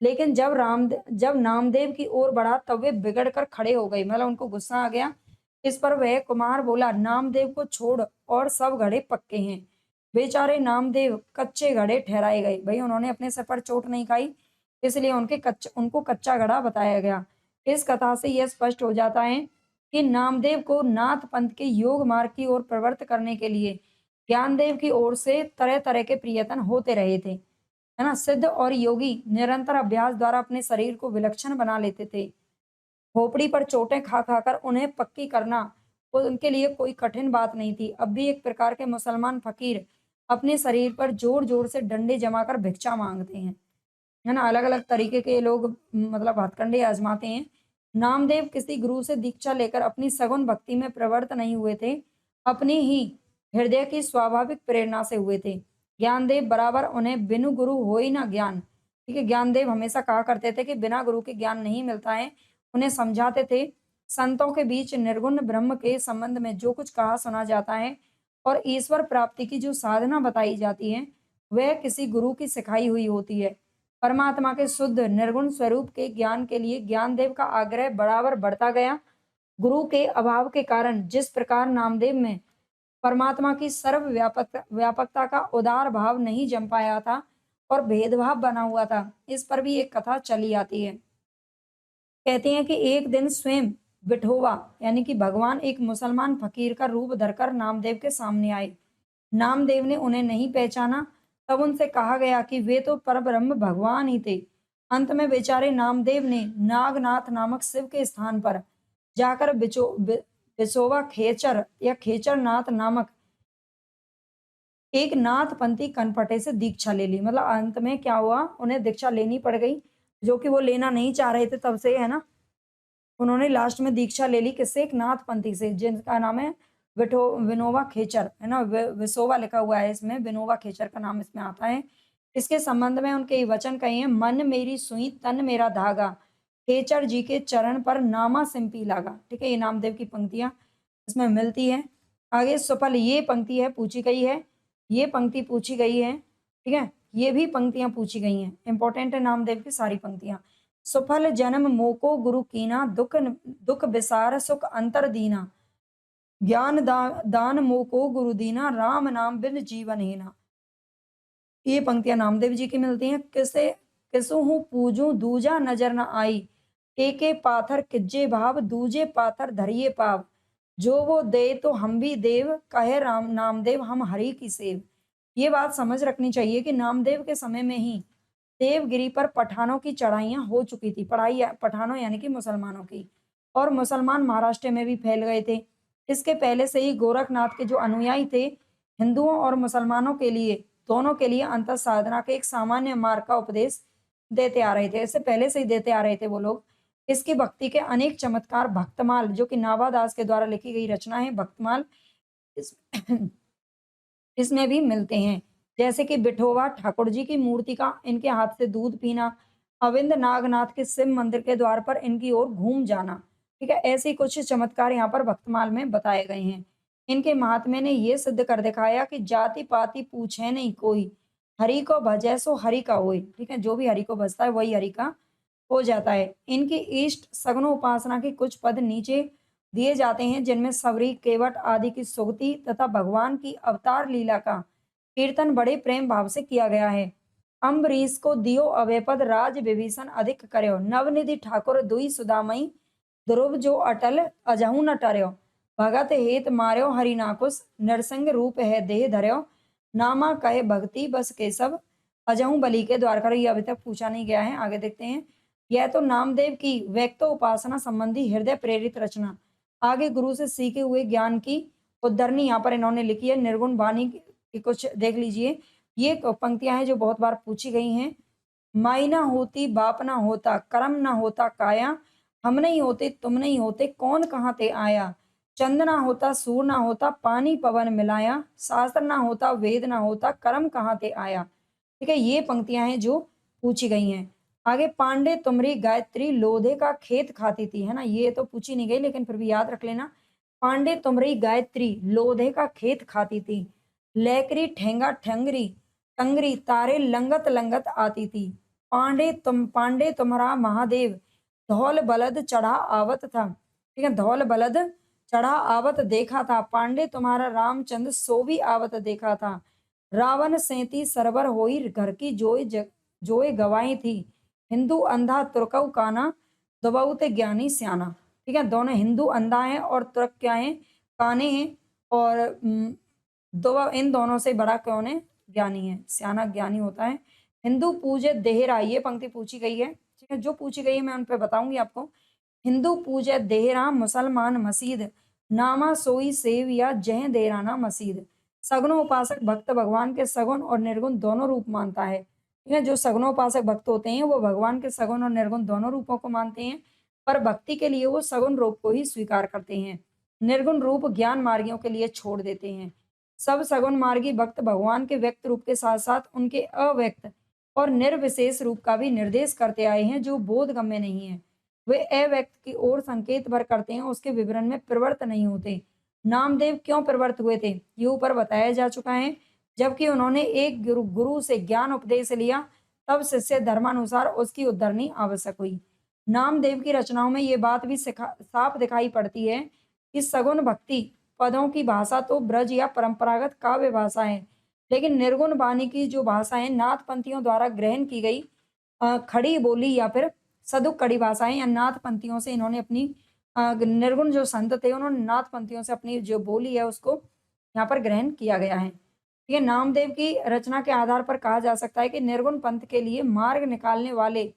लेकिन जब नामदेव की ओर बढ़ा तब वे बिगड़ कर खड़े हो गए, मतलब उनको गुस्सा आ गया। इस पर वह कुमार बोला, नामदेव को छोड़ और सब घड़े पक्के हैं। बेचारे नामदेव कच्चे घड़े ठहराए गए। भाई उन्होंने अपने सर पर चोट नहीं खाई, इसलिए उनको कच्चा घड़ा बताया गया। इस कथा से यह स्पष्ट हो जाता है कि नामदेव को नाथ पंथ के योग मार्ग की ओर प्रवृत्त करने के लिए ज्ञानदेव की ओर से तरह तरह के प्रयत्न होते रहे थे, है ना? सिद्ध और योगी निरंतर अभ्यास द्वारा अपने शरीर को विलक्षण बना लेते थे। खोपड़ी पर चोटें खा खाकर उन्हें पक्की करना वो उनके लिए कोई कठिन बात नहीं थी। अब भी एक प्रकार के मुसलमान फकीर अपने शरीर पर जोर जोर से डंडे जमाकर भिक्षा मांगते हैं, है ना? अलग अलग तरीके के लोग मतलब हथकंडे आजमाते हैं। नामदेव किसी गुरु से दीक्षा लेकर अपनी सगुन भक्ति में प्रवृत्त नहीं हुए थे, अपनी ही हृदय की स्वाभाविक प्रेरणा से हुए थे। ज्ञानदेव बराबर उन्हें बिनु गुरु हो ही ना ज्ञान। ठीक है, ज्ञानदेव हमेशा कहा करते थे कि बिना गुरु के ज्ञान नहीं मिलता है। उन्हें समझाते थे संतों के बीच निर्गुण ब्रह्म के संबंध में जो कुछ कहा सुना जाता है और ईश्वर प्राप्ति की जो साधना बताई जाती है, वह किसी गुरु की सिखाई हुई होती है। परमात्मा के शुद्ध निर्गुण स्वरूप के ज्ञान के लिए ज्ञानदेव का आग्रह बराबर बढ़ता गया। गुरु के अभाव के कारण जिस प्रकार नामदेव में परमात्मा की सर्व व्यापकता का उदार भाव नहीं जम पाया था और भेदभाव बना हुआ था। इस पर भी एक कथा चली आती है। कहते हैं कि एक दिन स्वयं विठोबा यानी कि भगवान एक मुसलमान फकीर का रूप धरकर नामदेव के सामने आए। नामदेव ने उन्हें नहीं पहचाना। तब उनसे कहा गया कि वे तो परब्रह्म भगवान ही थे। अंत में बेचारे नामदेव ने नागनाथ नामक शिव के स्थान पर जाकर बिचोवा खेचर या खेचर नाथ नामक एक नाथपंथी कनपटे से दीक्षा ले ली। मतलब अंत में क्या हुआ, उन्हें दीक्षा लेनी पड़ गई, जो कि वो लेना नहीं चाह रहे थे तब से, है ना। उन्होंने लास्ट में दीक्षा ले ली किससे, एक नाथपंथी से, जिनका नाम है विनोबा खेचर, है ना। विसोवा लिखा हुआ है इसमें, विनोबा खेचर का नाम इसमें आता है। इसके संबंध में उनके ये वचन कहे हैं, मन मेरी सुई तन मेरा धागा, खेचर जी के चरण पर नामा सिंपी लागा। ठीक है, ये नामदेव की पंक्तियां इसमें मिलती है। आगे सुफल, ये पंक्ति है पूछी गई है, ये पंक्ति पूछी गई है। ठीक है, ये भी पंक्तियां पूछी गई हैं, इंपॉर्टेंट है नामदेव की सारी पंक्तियां। सुफल जन्म मोको गुरु कीना, दुख दुख विसार सुख अंतर दीना, ज्ञान दान मोको गुरु दीना, राम नाम बिन जीवन हीना। ये पंक्तियां नामदेव जी की मिलती हैं। किसे किसु हूँ पूजू दूजा नजर न आई, एके पाथर किज्जे भाव, दूजे पाथर धरिये पाव, जो वो दे तो हम भी देव, कहे राम नामदेव हम हरि की सेव। ये बात समझ रखनी चाहिए कि नामदेव के समय में ही देवगिरी पर पठानों की चढ़ाइयां हो चुकी थी। पठानों यानी कि मुसलमानों की, और मुसलमान महाराष्ट्र में भी फैल गए थे। इसके पहले से ही गोरखनाथ के जो अनुयायी थे, हिंदुओं और मुसलमानों के लिए, दोनों के लिए अंतर साधना के एक सामान्य मार्ग का उपदेश देते आ रहे थे। इससे पहले से ही देते आ रहे थे वो लोग। इसकी भक्ति के अनेक चमत्कार भक्तमाल, जो कि नाभादास के द्वारा लिखी गई रचना है भक्तमाल, इस इसमें भी मिलते हैं। जैसे कि बिठोवा ठाकुर जी की मूर्ति का इनके हाथ से दूध पीना, अविंद नागनाथ के शिव मंदिर के द्वार पर इनकी ओर घूम जाना। ठीक है, ऐसे कुछ चमत्कार यहाँ पर भक्तमाल में बताए गए हैं। इनके महात्म्य ने ये सिद्ध कर दिखाया कि जाति पाति पूछे नहीं कोई, हरि को भजै सो हरि का होय। ठीक है, जो भी हरि को भजता है वही हरि का हो जाता है। इनकी इष्ट सगुनो उपासना के कुछ पद नीचे दिए जाते हैं, जिनमें सबरी, केवट आदि की सुगति तथा भगवान की अवतार लीला का कीर्तन बड़े प्रेम भाव से किया गया है। अम्बरीश को दियो अभयपद, राज विभीषण अधिक करयो, नवनिधि ठाकुर दुई सुदामई, ध्रुव जो अटल अजहू न टर्यो, भगत हेत मार्यो हरिनाकुश, नरसिंह रूप है देह धर्यो, नामा कहे भक्ति बस केशव, अजहू बलि के द्वार करो। ये अभी तक पूछा नहीं गया है, आगे देखते हैं। यह तो नामदेव की व्यक्त उपासना संबंधी हृदय प्रेरित रचना, आगे गुरु से सीखे हुए ज्ञान की उद्धरणी यहाँ पर इन्होंने लिखी है। निर्गुण वाणी की कुछ देख लीजिए। ये पंक्तियां हैं जो बहुत बार पूछी गई हैं। माई ना होती बाप ना होता, कर्म ना होता काया, हम नहीं होते तुम नहीं होते, कौन कहाँ ते आया, चंद ना होता सूर ना होता, पानी पवन मिलाया, शास्त्र ना होता वेद ना होता, कर्म कहाँ ते आया। ठीक है, ये पंक्तियां हैं जो पूछी गई हैं। आगे, पांडे तुमरी गायत्री लोधे का खेत खाती थी, है ना। ये तो पूछी नहीं गई लेकिन फिर भी याद रख लेना। पांडे तुमरी गायत्री लोधे का खेत खाती थी, लेकरी ठेंगा ठंगरी टंगरी, तारे लंगत लंगत आती थी, पांडे तुम्हारा महादेव, धौल बलद चढ़ा आवत था। ठीक है, धौल बलद चढ़ा आवत देखा था, पांडे तुम्हारा रामचंद्र सो भी आवत देखा था, रावण सेती सरवर होई, घर की जोए गवाई थी, हिंदू अंधा तुर्कऊ काना, दबउते ज्ञानी सियाना। ठीक है, दोनों हिंदू अंधा है और तुर्क क्या है, काने हैं। और दो इन दोनों से बड़ा कौन है, ज्ञानी है, सियाना ज्ञानी होता है। हिंदू पूजे देहरा, ये पंक्ति पूछी गई है। ठीक है, जो पूछी गई है मैं उन पे बताऊंगी आपको। हिंदू पूजे देहरा, मुसलमान मसीद, नामा सोई सेव या जह देराना मसीद। सगुनो उपासक भक्त भगवान के सगुन और निर्गुण दोनों रूप मानता है। ठीक है, जो सगुनोपासक भक्त होते हैं वो भगवान के सगुन और निर्गुण दोनों रूपों को मानते हैं, पर भक्ति के लिए वो सगुन रूप को ही स्वीकार करते हैं, निर्गुण रूप ज्ञान मार्गियों के लिए छोड़ देते हैं। सब सगुन मार्गी भक्त भगवान के व्यक्त रूप के साथ साथ उनके अव्यक्त और निर्विशेष रूप का भी निर्देश करते आए हैं, जो बोधगम्य नहीं है। वे अव्यक्त की ओर संकेत भर करते हैं, उसके विवरण में प्रवृत्त नहीं होते। नामदेव क्यों प्रवृत्त हुए थे, ये ऊपर बताया जा चुका है। जबकि उन्होंने एक गुरु से ज्ञान उपदेश लिया, तब शिष्य धर्मानुसार उसकी उद्धरणी आवश्यक हुई। नामदेव की रचनाओं में ये बात भी साफ दिखाई पड़ती है कि सगुन भक्ति पदों की भाषा तो ब्रज या परंपरागत काव्य भाषा है, लेकिन निर्गुण वाणी की जो भाषा है नाथ पंथियों द्वारा ग्रहण की गई खड़ी बोली या फिर सदुक कड़ी भाषाएं या नाथ पंथियों से इन्होंने अपनी निर्गुण जो संत थे उन्होंने नाथ पंथियों से अपनी जो बोली है उसको यहाँ पर ग्रहण किया गया है। ये नामदेव की रचना के आधार पर कहा जा सकता है कि निर्गुण पंथ के लिए मार्ग निकालने वाले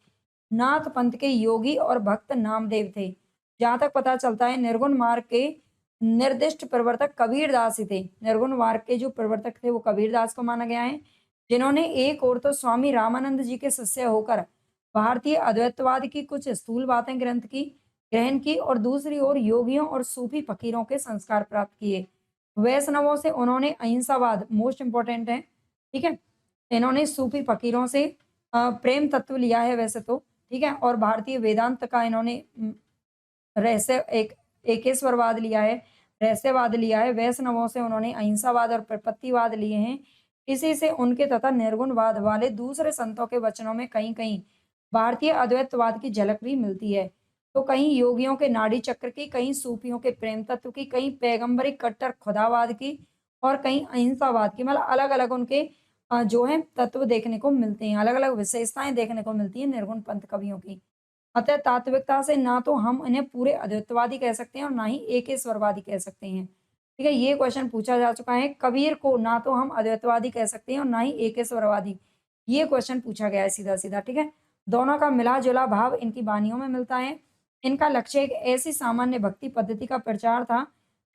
नाथ पंथ के योगी और भक्त नामदेव थे। जहां तक पता चलता है निर्गुण मार्ग के निर्दिष्ट प्रवर्तक कबीरदास ही थे। निर्गुण मार्ग के जो प्रवर्तक थे वो कबीरदास को माना गया है, जिन्होंने एक ओर तो स्वामी रामानंद जी के शिष्य होकर भारतीय अद्वैतवाद की कुछ स्थूल बातें ग्रहण की और दूसरी ओर योगियों और सूफी फकीरों के संस्कार प्राप्त किए। वैष्णवों से उन्होंने अहिंसावाद मोस्ट इंपॉर्टेंट है, ठीक है। इन्होंने सूफी फकीरों से प्रेम तत्व लिया है वैसे तो, ठीक है। और भारतीय वेदांत का इन्होंने रहस्य एक एकेश्वरवाद लिया है, रहस्यवाद लिया है। वैष्णवों से उन्होंने अहिंसावाद और प्रपत्तिवाद लिए हैं। इसी से उनके तथा निर्गुणवाद वाले दूसरे संतों के वचनों में कहीं-कहीं भारतीय अद्वैतवाद की झलक भी मिलती है। तो कहीं योगियों के नाड़ी चक्र की, कहीं सूफियों के प्रेम तत्व की, कहीं पैगंबरी कट्टर खुदावाद की और कहीं अहिंसावाद की, मतलब अलग-अलग उनके जो है तत्व देखने को मिलते हैं, अलग-अलग विशेषताएं देखने को मिलती हैं निर्गुण पंथ कवियों की। अतः तात्विकता से ना तो हम इन्हें पूरे अद्वैतवादी कह सकते हैं और ना ही एकेश्वरवादी कह सकते हैं। ठीक है, ये क्वेश्चन पूछा जा चुका है। कबीर को ना तो हम अद्वैतवादी कह सकते हैं और ना ही एकेश्वरवादी, ये क्वेश्चन पूछा गया है सीधा-सीधा, ठीक है। दोनों का मिला-जुला भाव इनकी वाणियों में मिलता है। इनका लक्ष्य एक ऐसी सामान्य भक्ति पद्धति का प्रचार था,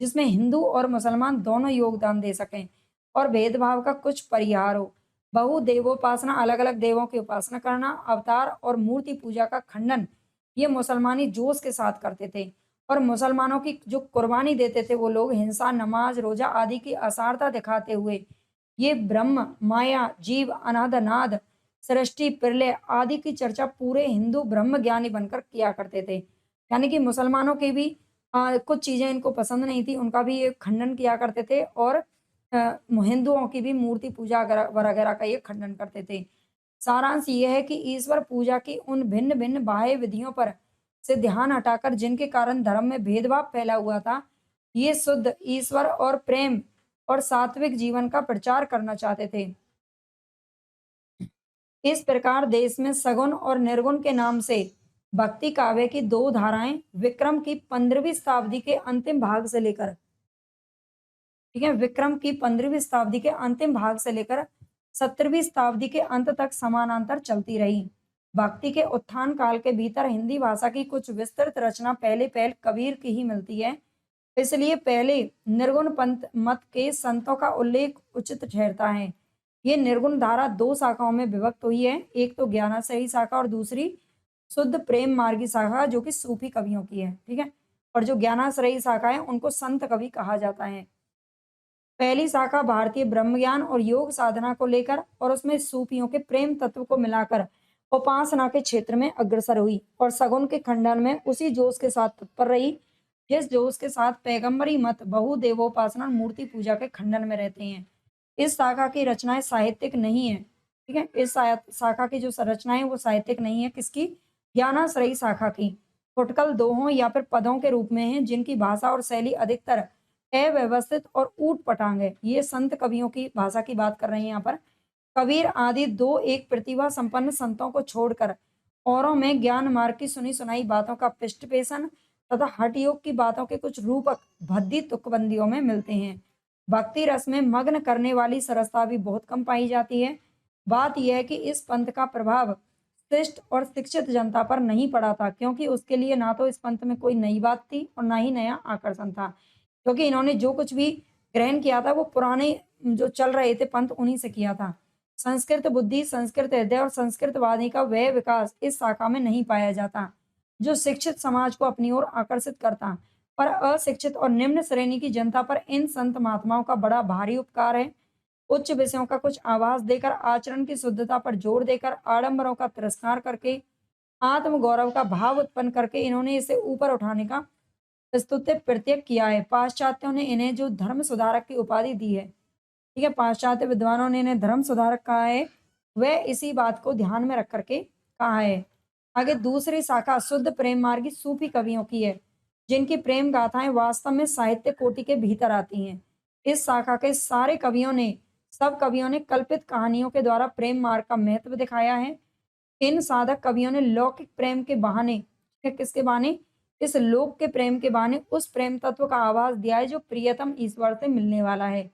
जिसमें हिंदू और मुसलमान दोनों योगदान दे सकें और भेदभाव का कुछ परिहार हो। बहुदेवोपासना, अलग-अलग देवों की उपासना करना, अवतार और मूर्ति पूजा का खंडन, ये मुसलमानी जोश के साथ करते थे और मुसलमानों की जो कुर्बानी देते थे वो लोग हिंसा, नमाज, रोजा आदि की असारता दिखाते हुए ये ब्रह्म, माया, जीव, अनाद अनाद, सृष्टि, प्रलय आदि की चर्चा पूरे हिंदू ब्रह्म ज्ञानी बनकर किया करते थे। यानी कि मुसलमानों की भी कुछ चीजें इनको पसंद नहीं थी, उनका भी ये खंडन किया करते थे और हिंदुओं की भी मूर्ति पूजा वगैरह का ये खंडन करते थे। सारांश ये है कि ईश्वर पूजा की उन भिन्न-भिन्न बाह्य विधियों पर से ध्यान हटाकर जिनके कारण धर्म में भेदभाव फैला हुआ था, ये शुद्ध ईश्वर और प्रेम और सात्विक जीवन का प्रचार करना चाहते थे। इस प्रकार देश में सगुण और निर्गुण के नाम से भक्ति काव्य की दो धाराएं विक्रम की 15वीं शताब्दी के अंतिम भाग से लेकर, ठीक है, विक्रम की 15वीं शताब्दी के अंतिम भाग से लेकर 17वीं शताब्दी के अंत तक समानांतर चलती रही। भक्ति के उत्थान काल के भीतर हिंदी भाषा की कुछ विस्तृत रचना पहले पहल कबीर की ही मिलती है। इसलिए पहले निर्गुण पंथ मत के संतों का उल्लेख उचित ठहरता है। ये निर्गुण धारा दो शाखाओं में विभक्त हुई है, एक तो ज्ञानाश्रयी शाखा और दूसरी शुद्ध प्रेम मार्गी शाखा जो कि सूफी कवियों की है, ठीक है। और जो ज्ञानाश्रयी शाखा है उनको संत कवि कहा जाता है। पहली शाखा भारतीय ब्रह्म ज्ञान और योग साधना को लेकर और उसमें सूफियों के प्रेम तत्व को मिलाकर उपासना के क्षेत्र में अग्रसर हुई और सगुन के खंडन में उसी जोश के साथ तत्पर रही जिस जोश के साथ पैगंबरी मत बहुदेवोपासना और मूर्ति पूजा के खंडन में रहते हैं। इस शाखा की रचनाएं साहित्यिक नहीं है, ठीक है। इस शाखा की जो संरचनाएं वो साहित्यिक नहीं है, किसकी? ज्ञानाश्रयी शाखा की। फुटकल दोहों या फिर पदों के रूप में है जिनकी भाषा और शैली अधिकतर अव्यवस्थित और ऊट पटांग है। ये संत कवियों की भाषा की बात कर रहे हैं यहाँ पर। कबीर आदि दो एक प्रतिभा संपन्न संतों को छोड़कर औरों में ज्ञान मार्ग की सुनी सुनाई बातों का पृष्ठपेशन तथा हठ योग की बातों के कुछ रूपक भद्दी तुकबंदियों में मिलते हैं। भक्ति रस में मग्न करने वाली सरसता भी बहुत कम पाई जाती है। बात यह है कि इस पंथ का प्रभाव शिष्ट और शिक्षित जनता पर नहीं पड़ा था, क्योंकि उसके लिए ना तो इस पंथ में कोई नई बात थी और ना ही नया आकर्षण था, क्योंकि इन्होंने जो कुछ भी ग्रहण किया था वो पुराने जो चल रहे थे पंथ उन्हीं से किया था। संस्कृत बुद्धि, संस्कृत हृदय और संस्कृत वाणी का वह विकास इस शाखा में नहीं पाया जाता जो शिक्षित समाज को अपनी ओर आकर्षित करता। पर अशिक्षित और निम्न श्रेणी की जनता पर इन संत महात्माओं का बड़ा भारी उपकार है। उच्च विषयों का कुछ आवाज देकर, आचरण की शुद्धता पर जोर देकर, आडंबरों का तिरस्कार करके, आत्म गौरव का भाव उत्पन्न करके इन्होंने इसे ऊपर उठाने का स्तुत्य प्रत्यय किया है। पाश्चात्यों ने इन्हें जो धर्म सुधारक की उपाधि दी है, ठीक है, पाश्चात्य विद्वानों ने इन्हें धर्म सुधारक कहा है, वह इसी बात को ध्यान में रख करके कहा है। आगे दूसरी शाखा शुद्ध प्रेम मार्गी सूफी कवियों की है। जिनकी प्रेम गाथाएं वास्तव में साहित्य कोटि के भीतर आती हैं। इस शाखा के सारे कवियों ने सब कवियों ने कल्पित कहानियों के द्वारा प्रेम मार्ग का महत्व दिखाया है। इन साधक कवियों ने लौकिक प्रेम के बहाने, किसके बहाने, इस लोक के प्रेम के बहाने उस प्रेम तत्व का आभास दिया है जो प्रियतम ईश्वर से मिलने वाला है।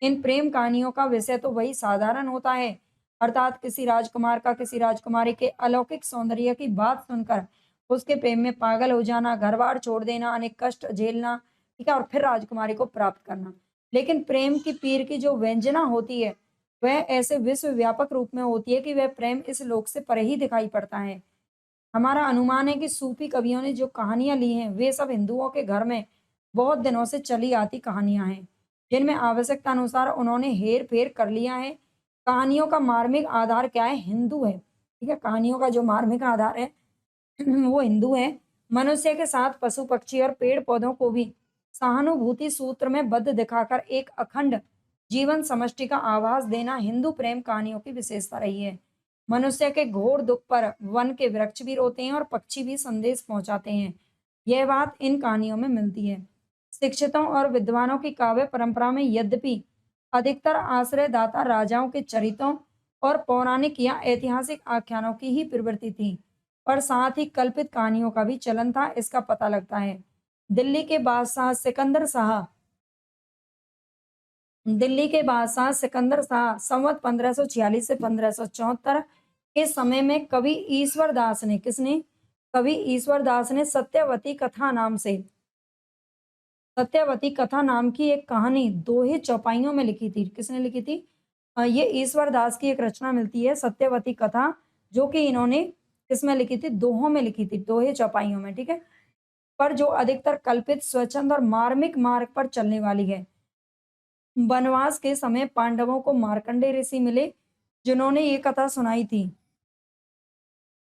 इन प्रेम कहानियों का विषय तो वही साधारण होता है, अर्थात किसी राजकुमार का किसी राजकुमारी के अलौकिक सौंदर्य की बात सुनकर उसके प्रेम में पागल हो जाना, घर बार छोड़ देना, अनेक कष्ट झेलना, ठीक है, और फिर राजकुमारी को प्राप्त करना। लेकिन प्रेम की पीर की जो व्यंजना होती है, वह ऐसे विश्व व्यापक रूप में होती है कि वह प्रेम इस लोक से परे ही दिखाई पड़ता है। हमारा अनुमान है कि सूफी कवियों ने जो कहानियां ली हैं, वे सब हिंदुओं के घर में बहुत दिनों से चली आती कहानियां हैं, जिनमें आवश्यकता अनुसार उन्होंने हेर फेर कर लिया है। कहानियों का मार्मिक आधार क्या है? हिंदू है, ठीक है। कहानियों का जो मार्मिक आधार है वो हिंदू है। मनुष्य के साथ पशु पक्षी और पेड़ पौधों को भी सहानुभूति सूत्र में बद्ध दिखाकर एक अखंड जीवन समष्टि का आभास देना हिंदू प्रेम कहानियों की विशेषता रही है। मनुष्य के घोर दुख पर वन के वृक्ष भी रोते हैं और पक्षी भी संदेश पहुंचाते हैं। यह बात इन कहानियों में मिलती है। शिक्षितों और विद्वानों की काव्य परंपरा में यद्यपि अधिकतर आश्रयदाता राजाओं के चरित्रों और पौराणिक या ऐतिहासिक आख्यानों की ही प्रवृत्ति थी, पर साथ ही कल्पित कहानियों का भी चलन था, इसका पता लगता है। दिल्ली के बादशाह सिकंदर शाह दिल्ली के बादशाह सिकंदर शाह संवत 1546 से 1574 के समय में कवि ईश्वर दास ने, किसने? कवि ईश्वर दास ने सत्यवती कथा नाम की एक कहानी दोहे चौपाइयों में लिखी थी। किसने लिखी थी? ये ईश्वर दास की एक रचना मिलती है सत्यवती कथा, जो कि इन्होंने किसमें लिखी थी? दोहों में लिखी थी, दोहे चौपाइयों में, ठीक है। पर जो अधिकतर कल्पित, स्वच्छंद और मार्मिक मार्ग पर चलने वाली है। वनवास के समय पांडवों को मार्कंडेय ऋषि मिले, जिन्होंने ये कथा सुनाई थी।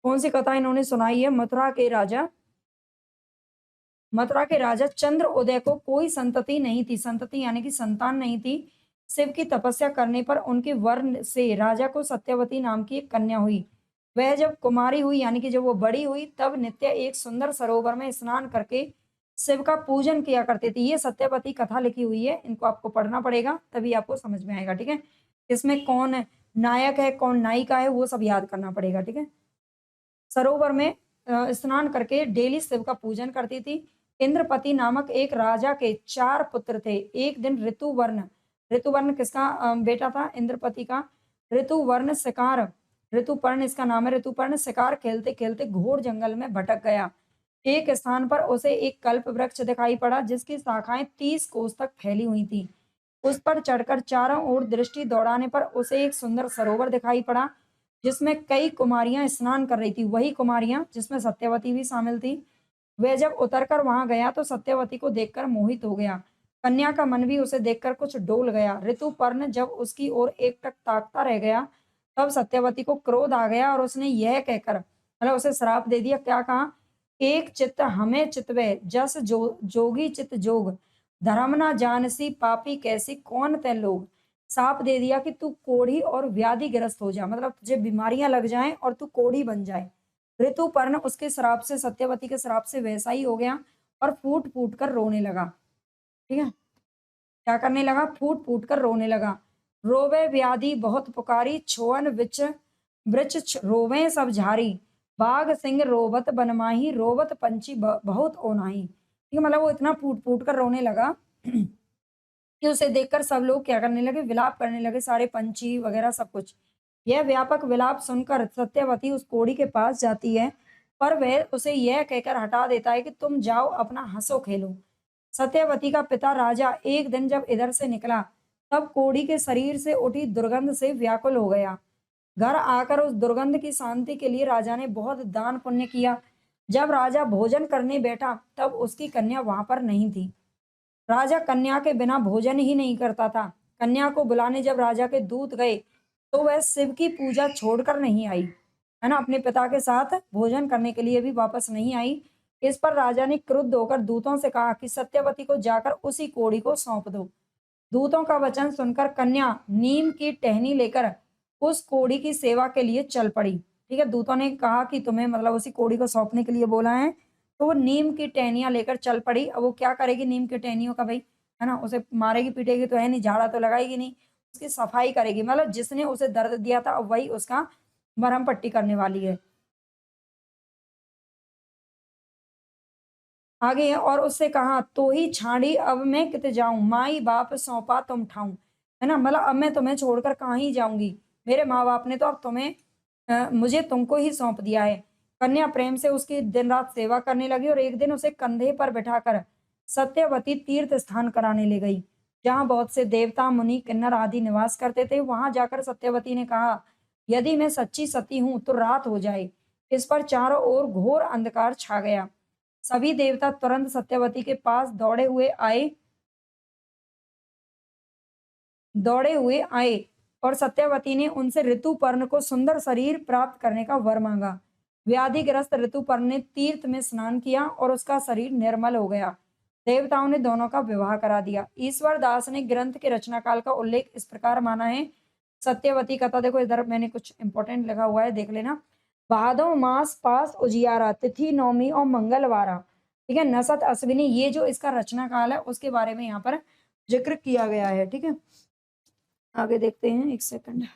कौन सी कथा इन्होंने सुनाई है? मथुरा के राजा चंद्र उदय को कोई संतति नहीं थी, संतति यानी कि संतान नहीं थी। शिव की तपस्या करने पर उनके वर्ण से राजा को सत्यवती नाम की एक कन्या हुई। वह जब कुमारी हुई, यानी कि जब वो बड़ी हुई, तब नित्य एक सुंदर सरोवर में स्नान करके शिव का पूजन किया करती थी। ये सत्यवती कथा लिखी हुई है, इनको आपको पढ़ना पड़ेगा, तभी आपको समझ में आएगा, ठीक है। इसमें कौन नायक है कौन नायिका है वो सब याद करना पड़ेगा, ठीक है। सरोवर में स्नान करके डेली शिव का पूजन करती थी। इंद्रपति नामक एक राजा के 4 पुत्र थे। एक दिन ऋतुवर्ण किसका बेटा था? इंद्रपति का। ऋतुपर्ण इसका नाम है। ऋतुपर्ण शिकार खेलते खेलते घोर जंगल में भटक गया। एक स्थान पर उसे एक कल्प वृक्ष दिखाई पड़ा, जिसकी शाखाएं 30 कोस तक फैली हुई थी। उस पर चढ़कर चारों ओर दृष्टि दौड़ाने पर उसे एक सुंदर सरोवर दिखाई पड़ा, जिसमें कई कुमारियां स्नान कर रही थी। वही कुमारियां जिसमें सत्यवती भी शामिल थी। वह जब उतरकर वहां गया तो सत्यवती को देखकर मोहित हो गया। कन्या का मन भी उसे देखकर कुछ डोल गया। ऋतुपर्ण जब उसकी ओर एकटक ताकता रह गया, तब सत्यवती को क्रोध आ गया और उसने यह कहकर, मतलब उसे श्राप दे दिया। क्या कहा? एक चित्त हमें चितवे, जस जोगी चित जोग, धर्म ना जानसी पापी कैसी कौन तै लोग। साप दे दिया कि तू कोढ़ी और व्याधिग्रस्त हो जा, मतलब तुझे बीमारियां लग जाएं और तू कोढ़ी बन जाए। ऋतुपर्ण उसके श्राप से, सत्यवती के श्राप से वैसा ही हो गया और फूट फूट कर रोने लगा, ठीक है। क्या करने लगा? फूट फूट कर रोने लगा। रोवे व्याधि बहुत पुकारी, छोअन विच वृक्ष रोवे सब झारी, बाघ सिंह रोबत बनमाही, रोबत पंछी बहुत ओनाही। ठीक है, मतलब वो इतना फूट फूट कर रोने लगा कि उसे देखकर सब लोग क्या करने लगे? विलाप करने लगे, सारे पंछी वगैरह सब कुछ। यह व्यापक विलाप सुनकर सत्यवती उस कोढ़ी के पास जाती है, पर वह उसे यह कहकर हटा देता है कि तुम जाओ अपना हंसो खेलो। सत्यवती का पिता राजा एक दिन जब इधर से निकला, तब कोढ़ी के शरीर से उठी दुर्गंध से व्याकुल हो गया। घर आकर उस दुर्गंध की शांति के लिए राजा ने बहुत दान पुण्य किया। जब राजा भोजन करने बैठा, तब उसकी कन्या वहां पर नहीं थी। राजा कन्या के बिना भोजन ही नहीं करता था। कन्या को बुलाने जब राजा के दूत गए, तो वह शिव की पूजा छोड़कर नहीं आई, है ना, अपने पिता के साथ भोजन करने के लिए भी वापस नहीं आई। इस पर राजा ने क्रुद्ध होकर दूतों से कहा कि सत्यवती को जाकर उसी कोढ़ी को सौंप दो। दूतों का वचन सुनकर कन्या नीम की टहनी लेकर उस कोढ़ी की सेवा के लिए चल पड़ी। ठीक है, दूतों ने कहा कि तुम्हें, मतलब उसी कोढ़ी को सौंपने के लिए बोला है, तो वो नीम की टहनियाँ लेकर चल पड़ी। अब वो क्या करेगी नीम की टहनियों का भाई, है ना? उसे मारेगी पीटेगी तो है नहीं, झाड़ा तो लगाएगी नहीं, उसकी सफाई करेगी। मतलब जिसने उसे दर्द दिया था अब वही उसका मरहम पट्टी करने वाली है। आगे है और उससे कहा तो ही छाड़ी अब मैं किते जाऊं, माई बाप सौंपा तुम ठाऊं, है ना? मतलब अब मैं तुम्हें छोड़कर कहाँ ही जाऊंगी, मेरे माँ बाप ने तो अब तुम्हें मुझे तुमको ही सौंप दिया है। कन्या प्रेम से उसकी दिन रात सेवा करने लगी और एक दिन उसे कंधे पर बिठाकर सत्यवती तीर्थ स्थान कराने ले गई, जहाँ बहुत से देवता मुनि किन्नर आदि निवास करते थे। वहां जाकर सत्यवती ने कहा, यदि मैं सच्ची सती हूँ तो रात हो जाए। इस पर चारों ओर घोर अंधकार छा गया। सभी देवता तुरंत सत्यवती के पास दौड़े हुए आए और सत्यवती ने उनसे ऋतुपर्ण को सुंदर शरीर प्राप्त करने का वर मांगा। व्याधिग्रस्त ऋतुपर्ण ने तीर्थ में स्नान किया और उसका शरीर निर्मल हो गया। देवताओं ने दोनों का विवाह करा दिया। ईश्वर दास ने ग्रंथ के रचना काल का उल्लेख इस प्रकार माना है। सत्यवती कथा देखो, इधर मैंने कुछ इंपॉर्टेंट लिखा हुआ है, देख लेना। भादो मास पास उजियारा, तिथि नौमी और मंगलवारा, ठीक है, नसत अश्विनी, ये जो इसका रचना काल है उसके बारे में यहाँ पर जिक्र किया गया है। ठीक है, आगे देखते हैं, एक सेकंड।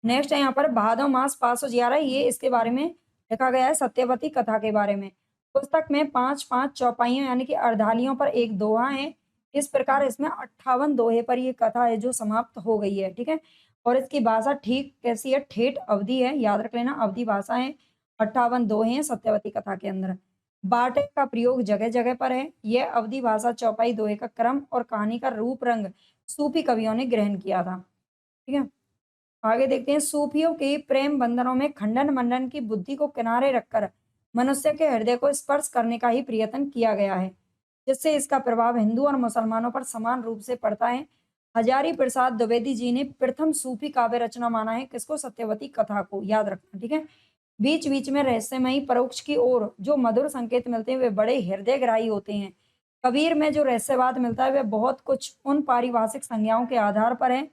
नेक्स्ट है यहाँ पर भादो मास पास उजियारा, ये इसके बारे में लिखा गया है सत्यवती कथा के बारे में। पुस्तक में 5-5 चौपाइयों यानी कि अर्धालियों पर एक दोहा है। इस प्रकार इसमें 58 दोहे पर ये कथा है जो समाप्त हो गई है। ठीक है, और इसकी भाषा ठीक कैसी है, ठेठ अवधि है, याद रख लेना, अवधि भाषा है। 58 दोहे हैं सत्यवती कथा के अंदर। बाटे का प्रयोग जगह जगह पर है। यह अवधि भाषा, चौपाई, दोहे का क्रम और कहानी का रूप रंग सूफी कवियों ने ग्रहण किया था। ठीक है, आगे देखते हैं। सूफियों के प्रेम बंधनों में खंडन मंडन की बुद्धि को किनारे रखकर मनुष्य के हृदय को स्पर्श करने का ही प्रयत्न किया गया है, जिससे इसका प्रभाव हिंदू और मुसलमानों पर समान रूप से पड़ता है। हजारी प्रसाद द्विवेदी जी ने प्रथम सूफी काव्य रचना माना है किसको, सत्यवती कथा को, याद रखना। ठीक है, बीच बीच में रहस्यमयी परोक्ष की ओर जो मधुर संकेत मिलते हैं वे बड़े हृदयग्राही होते हैं। कबीर में जो रहस्यवाद मिलता है वह बहुत कुछ उन पारिभाषिक संज्ञाओं के आधार पर है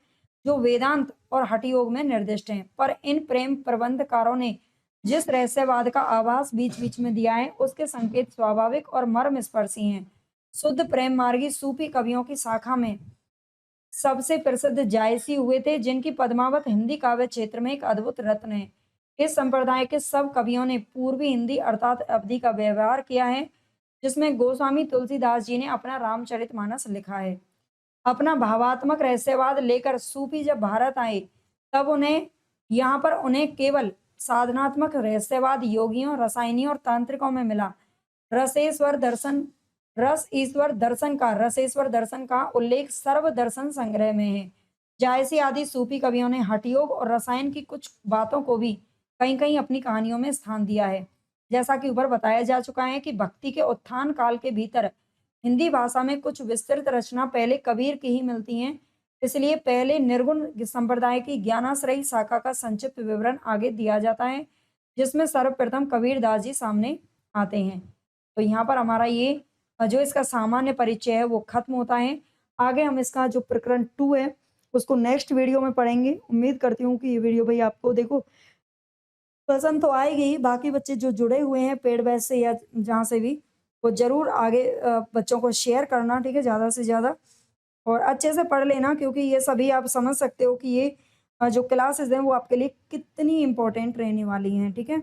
जो वेदांत और हठ योग में निर्दिष्ट हैं, पर इन प्रेम प्रबंधकारों ने जिस रहस्यवाद का आभास बीच बीच में दिया है उसके संकेत स्वाभाविक और मर्म स्पर्शी हैं। शुद्ध प्रेम मार्गी सूफी कवियों की शाखा में सबसे प्रसिद्ध जायसी हुए थे, जिनकी पद्मावत हिंदी काव्य क्षेत्र में एक अद्भुत रत्न है। इस संप्रदाय के सब कवियों ने पूर्वी हिंदी अर्थात अवधि का व्यवहार किया है, जिसमें गोस्वामी तुलसीदास जी ने अपना रामचरितमानस लिखा है। अपना भावात्मक रहस्यवाद लेकर सूफी जब भारत आए तब उन्हें केवल साधनात्मक रहस्यवाद योगियों, रसायनियों और तांत्रिकों में मिला। रसेश्वर दर्शन रसेश्वर दर्शन का उल्लेख सर्व दर्शन संग्रह में है। जायसी आदि सूफी कवियों ने हठ योग और रसायन की कुछ बातों को भी कहीं कहीं अपनी कहानियों में स्थान दिया है। जैसा कि ऊपर बताया जा चुका है कि भक्ति के उत्थान काल के भीतर हिंदी भाषा में कुछ विस्तृत रचना पहले कबीर की ही मिलती हैं, इसलिए पहले निर्गुण संप्रदाय की ज्ञानाश्रयी शाखा का संक्षिप्त विवरण आगे दिया जाता है, जिसमें सर्वप्रथम कबीर दास जी सामने आते हैं। तो यहाँ पर हमारा ये जो इसका सामान्य परिचय है वो खत्म होता है। आगे हम इसका जो प्रकरण 2 है उसको नेक्स्ट वीडियो में पढ़ेंगे। उम्मीद करती हूँ कि ये वीडियो भाई आपको देखो पसंद तो आएगी ही। बाकी बच्चे जो जुड़े हुए हैं पेड बैच से या जहाँ से भी, वो जरूर आगे बच्चों को शेयर करना, ठीक है, ज़्यादा से ज़्यादा, और अच्छे से पढ़ लेना, क्योंकि ये सभी आप समझ सकते हो कि ये जो क्लासेस हैं वो आपके लिए कितनी इम्पोर्टेंट रहने वाली हैं। ठीक है।